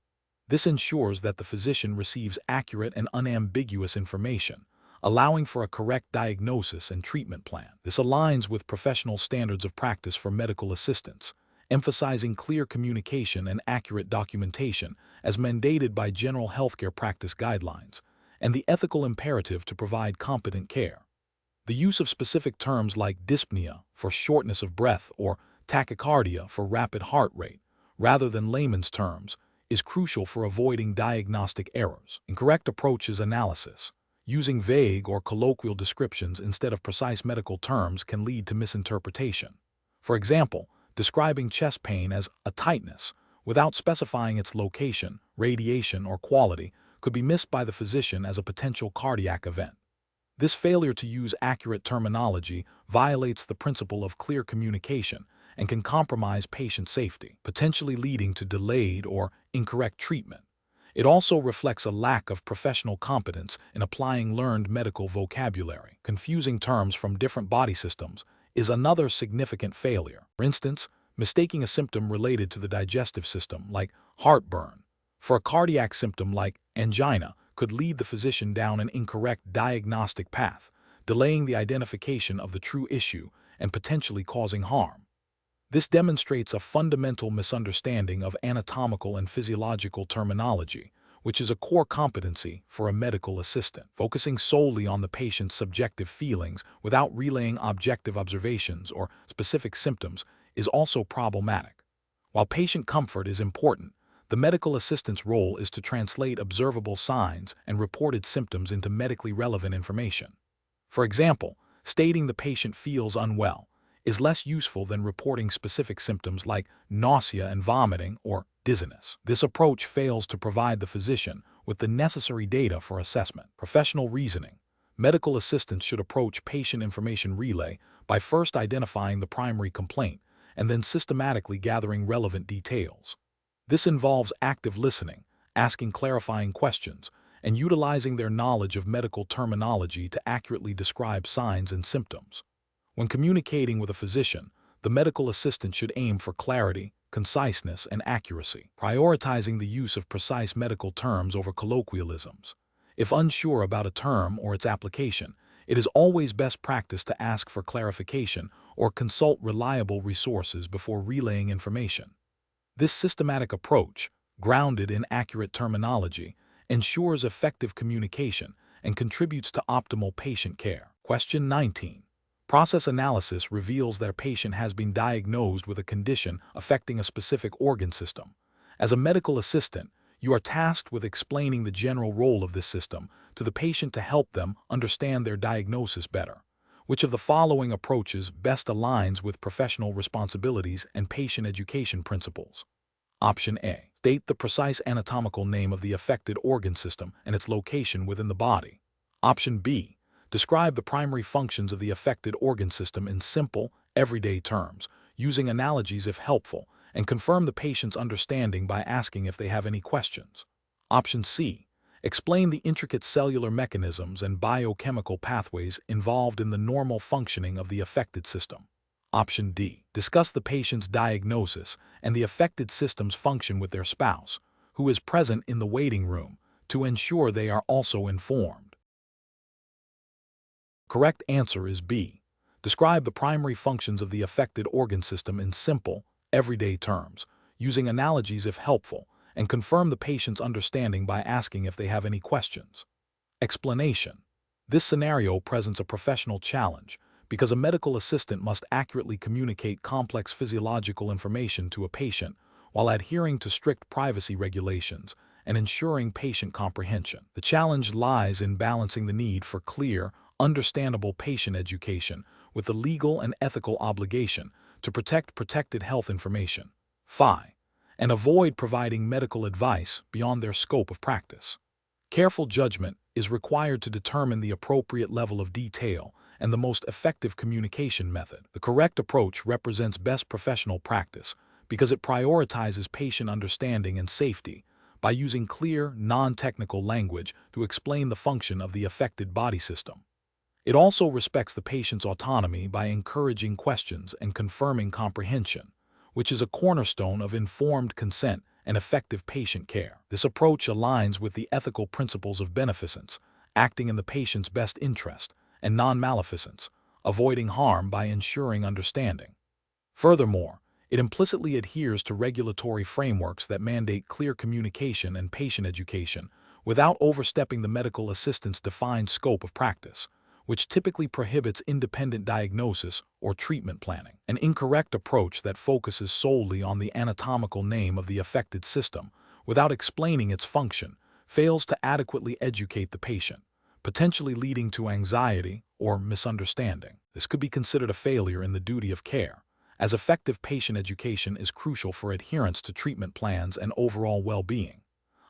This ensures that the physician receives accurate and unambiguous information, allowing for a correct diagnosis and treatment plan. This aligns with professional standards of practice for medical assistants, emphasizing clear communication and accurate documentation as mandated by general healthcare practice guidelines, and the ethical imperative to provide competent care. The use of specific terms like dyspnea for shortness of breath or tachycardia for rapid heart rate, rather than layman's terms, is crucial for avoiding diagnostic errors. Incorrect approach is analysis. Using vague or colloquial descriptions instead of precise medical terms can lead to misinterpretation. For example, describing chest pain as a tightness without specifying its location, radiation, or quality could be missed by the physician as a potential cardiac event. This failure to use accurate terminology violates the principle of clear communication and can compromise patient safety, potentially leading to delayed or incorrect treatment. It also reflects a lack of professional competence in applying learned medical vocabulary. Confusing terms from different body systems is another significant failure. For instance, mistaking a symptom related to the digestive system, like heartburn, for a cardiac symptom like angina could lead the physician down an incorrect diagnostic path, delaying the identification of the true issue and potentially causing harm. This demonstrates a fundamental misunderstanding of anatomical and physiological terminology, which is a core competency for a medical assistant. Focusing solely on the patient's subjective feelings without relaying objective observations or specific symptoms is also problematic. While patient comfort is important, the medical assistant's role is to translate observable signs and reported symptoms into medically relevant information. For example, stating the patient feels unwell is less useful than reporting specific symptoms like nausea and vomiting or dizziness. This approach fails to provide the physician with the necessary data for assessment. Professional reasoning. Medical assistants should approach patient information relay by first identifying the primary complaint and then systematically gathering relevant details. This involves active listening, asking clarifying questions, and utilizing their knowledge of medical terminology to accurately describe signs and symptoms. When communicating with a physician, the medical assistant should aim for clarity, conciseness, and accuracy, prioritizing the use of precise medical terms over colloquialisms. If unsure about a term or its application, it is always best practice to ask for clarification or consult reliable resources before relaying information. This systematic approach, grounded in accurate terminology, ensures effective communication and contributes to optimal patient care. Question 19. Process analysis reveals that a patient has been diagnosed with a condition affecting a specific organ system. As a medical assistant, you are tasked with explaining the general role of this system to the patient to help them understand their diagnosis better. Which of the following approaches best aligns with professional responsibilities and patient education principles? Option A. State the precise anatomical name of the affected organ system and its location within the body. Option B. Describe the primary functions of the affected organ system in simple, everyday terms, using analogies if helpful, and confirm the patient's understanding by asking if they have any questions. Option C. Explain the intricate cellular mechanisms and biochemical pathways involved in the normal functioning of the affected system. Option D. Discuss the patient's diagnosis and the affected system's function with their spouse, who is present in the waiting room, to ensure they are also informed. Correct answer is B. Describe the primary functions of the affected organ system in simple, everyday terms, using analogies if helpful, and confirm the patient's understanding by asking if they have any questions. Explanation. This scenario presents a professional challenge because a medical assistant must accurately communicate complex physiological information to a patient while adhering to strict privacy regulations and ensuring patient comprehension. The challenge lies in balancing the need for clear, understandable patient education with the legal and ethical obligation to protect protected health information. 5. And avoid providing medical advice beyond their scope of practice. Careful judgment is required to determine the appropriate level of detail and the most effective communication method. The correct approach represents best professional practice because it prioritizes patient understanding and safety by using clear, non-technical language to explain the function of the affected body system. It also respects the patient's autonomy by encouraging questions and confirming comprehension, which is a cornerstone of informed consent and effective patient care. This approach aligns with the ethical principles of beneficence, acting in the patient's best interest, and non-maleficence, avoiding harm by ensuring understanding. Furthermore, it implicitly adheres to regulatory frameworks that mandate clear communication and patient education without overstepping the medical assistant's defined scope of practice, which typically prohibits independent diagnosis or treatment planning. An incorrect approach that focuses solely on the anatomical name of the affected system without explaining its function fails to adequately educate the patient, potentially leading to anxiety or misunderstanding. This could be considered a failure in the duty of care, as effective patient education is crucial for adherence to treatment plans and overall well-being.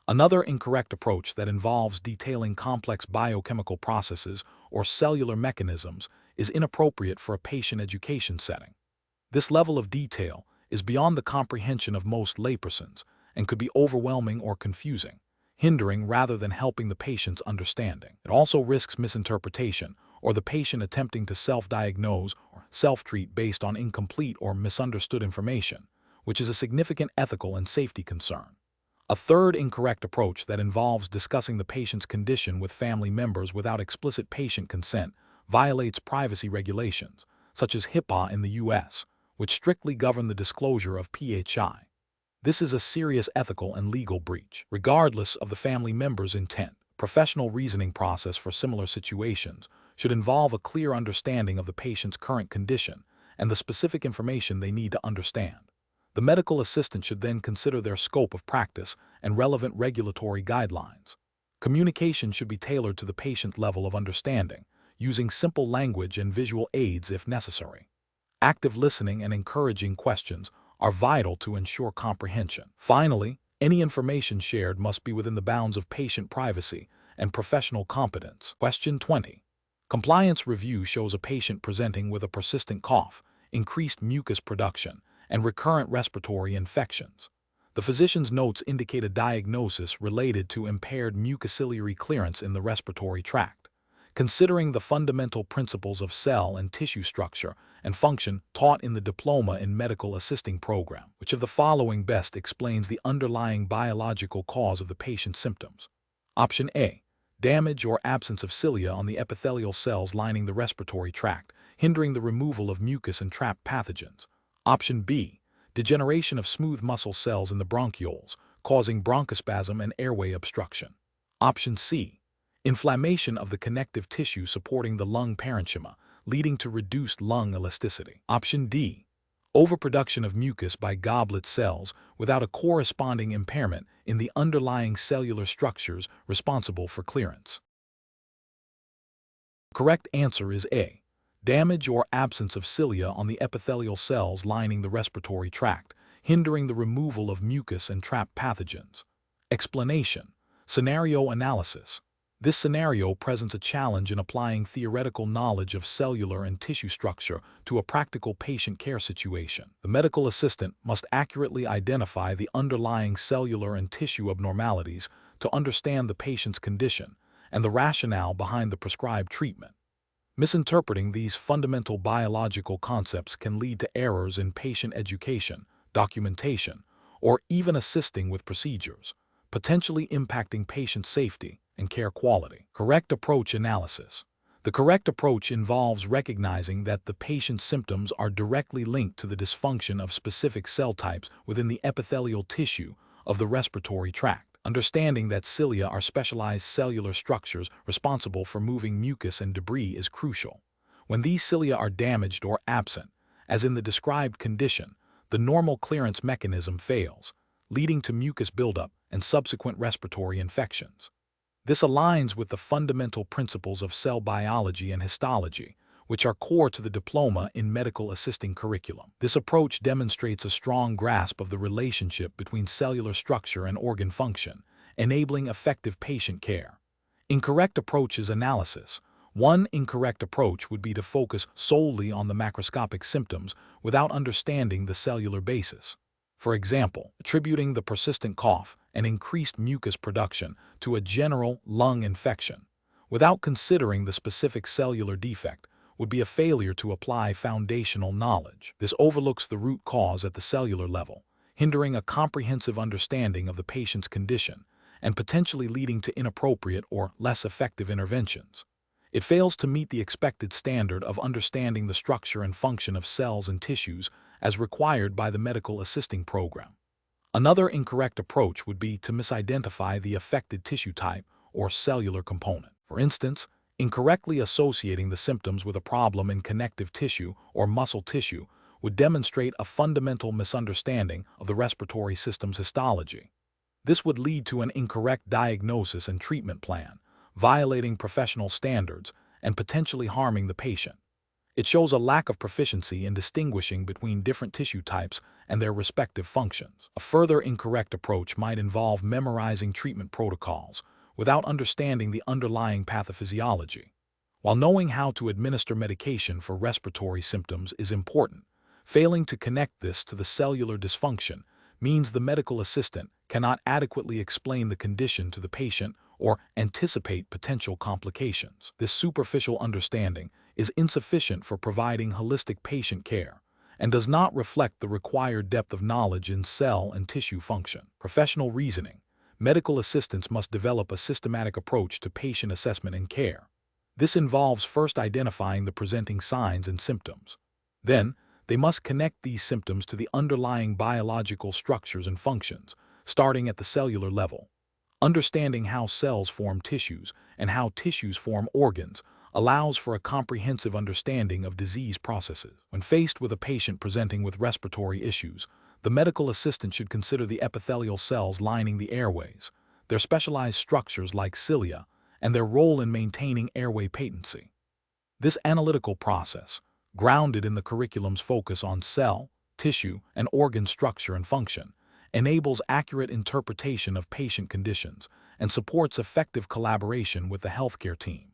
Another incorrect approach that involves detailing complex biochemical processes or cellular mechanisms is inappropriate for a patient education setting. This level of detail is beyond the comprehension of most laypersons and could be overwhelming or confusing, hindering rather than helping the patient's understanding. It also risks misinterpretation or the patient attempting to self-diagnose or self-treat based on incomplete or misunderstood information, which is a significant ethical and safety concern. A third incorrect approach that involves discussing the patient's condition with family members without explicit patient consent violates privacy regulations, such as HIPAA in the U.S., which strictly govern the disclosure of PHI. This is a serious ethical and legal breach. Regardless of the family member's intent, professional reasoning process for similar situations should involve a clear understanding of the patient's current condition and the specific information they need to understand. The medical assistant should then consider their scope of practice and relevant regulatory guidelines. Communication should be tailored to the patient's level of understanding, using simple language and visual aids if necessary. Active listening and encouraging questions are vital to ensure comprehension. Finally, any information shared must be within the bounds of patient privacy and professional competence. Question 20. Compliance review shows a patient presenting with a persistent cough, increased mucus production, and recurrent respiratory infections. The physician's notes indicate a diagnosis related to impaired mucociliary clearance in the respiratory tract. Considering the fundamental principles of cell and tissue structure and function taught in the Diploma in Medical Assisting program, which of the following best explains the underlying biological cause of the patient's symptoms? Option A. Damage or absence of cilia on the epithelial cells lining the respiratory tract, hindering the removal of mucus and trapped pathogens. Option B. Degeneration of smooth muscle cells in the bronchioles, causing bronchospasm and airway obstruction. Option C. Inflammation of the connective tissue supporting the lung parenchyma, leading to reduced lung elasticity. Option D. Overproduction of mucus by goblet cells without a corresponding impairment in the underlying cellular structures responsible for clearance. Correct answer is A. Damage or absence of cilia on the epithelial cells lining the respiratory tract, hindering the removal of mucus and trapped pathogens. Explanation. Scenario analysis. This scenario presents a challenge in applying theoretical knowledge of cellular and tissue structure to a practical patient care situation. The medical assistant must accurately identify the underlying cellular and tissue abnormalities to understand the patient's condition and the rationale behind the prescribed treatment. Misinterpreting these fundamental biological concepts can lead to errors in patient education, documentation, or even assisting with procedures, potentially impacting patient safety and care quality. Correct approach analysis. The correct approach involves recognizing that the patient's symptoms are directly linked to the dysfunction of specific cell types within the epithelial tissue of the respiratory tract. Understanding that cilia are specialized cellular structures responsible for moving mucus and debris is crucial. When these cilia are damaged or absent, as in the described condition, the normal clearance mechanism fails, leading to mucus buildup and subsequent respiratory infections. This aligns with the fundamental principles of cell biology and histology, which are core to the diploma in medical assisting curriculum. This approach demonstrates a strong grasp of the relationship between cellular structure and organ function, enabling effective patient care. Incorrect approaches analysis. One incorrect approach would be to focus solely on the macroscopic symptoms without understanding the cellular basis. For example, attributing the persistent cough and increased mucus production to a general lung infection, without considering the specific cellular defect, would be a failure to apply foundational knowledge. This overlooks the root cause at the cellular level, hindering a comprehensive understanding of the patient's condition and potentially leading to inappropriate or less effective interventions. It fails to meet the expected standard of understanding the structure and function of cells and tissues as required by the medical assisting program. Another incorrect approach would be to misidentify the affected tissue type or cellular component. For instance, incorrectly associating the symptoms with a problem in connective tissue or muscle tissue would demonstrate a fundamental misunderstanding of the respiratory system's histology. This would lead to an incorrect diagnosis and treatment plan, violating professional standards and potentially harming the patient. It shows a lack of proficiency in distinguishing between different tissue types and their respective functions. A further incorrect approach might involve memorizing treatment protocols without understanding the underlying pathophysiology. While knowing how to administer medication for respiratory symptoms is important, failing to connect this to the cellular dysfunction means the medical assistant cannot adequately explain the condition to the patient or anticipate potential complications. This superficial understanding is insufficient for providing holistic patient care and does not reflect the required depth of knowledge in cell and tissue function. Professional reasoning. Medical assistants must develop a systematic approach to patient assessment and care. This involves first identifying the presenting signs and symptoms. Then, they must connect these symptoms to the underlying biological structures and functions, starting at the cellular level. Understanding how cells form tissues and how tissues form organs allows for a comprehensive understanding of disease processes. When faced with a patient presenting with respiratory issues, the medical assistant should consider the epithelial cells lining the airways, their specialized structures like cilia, and their role in maintaining airway patency. This analytical process, grounded in the curriculum's focus on cell, tissue, and organ structure and function, enables accurate interpretation of patient conditions and supports effective collaboration with the healthcare team.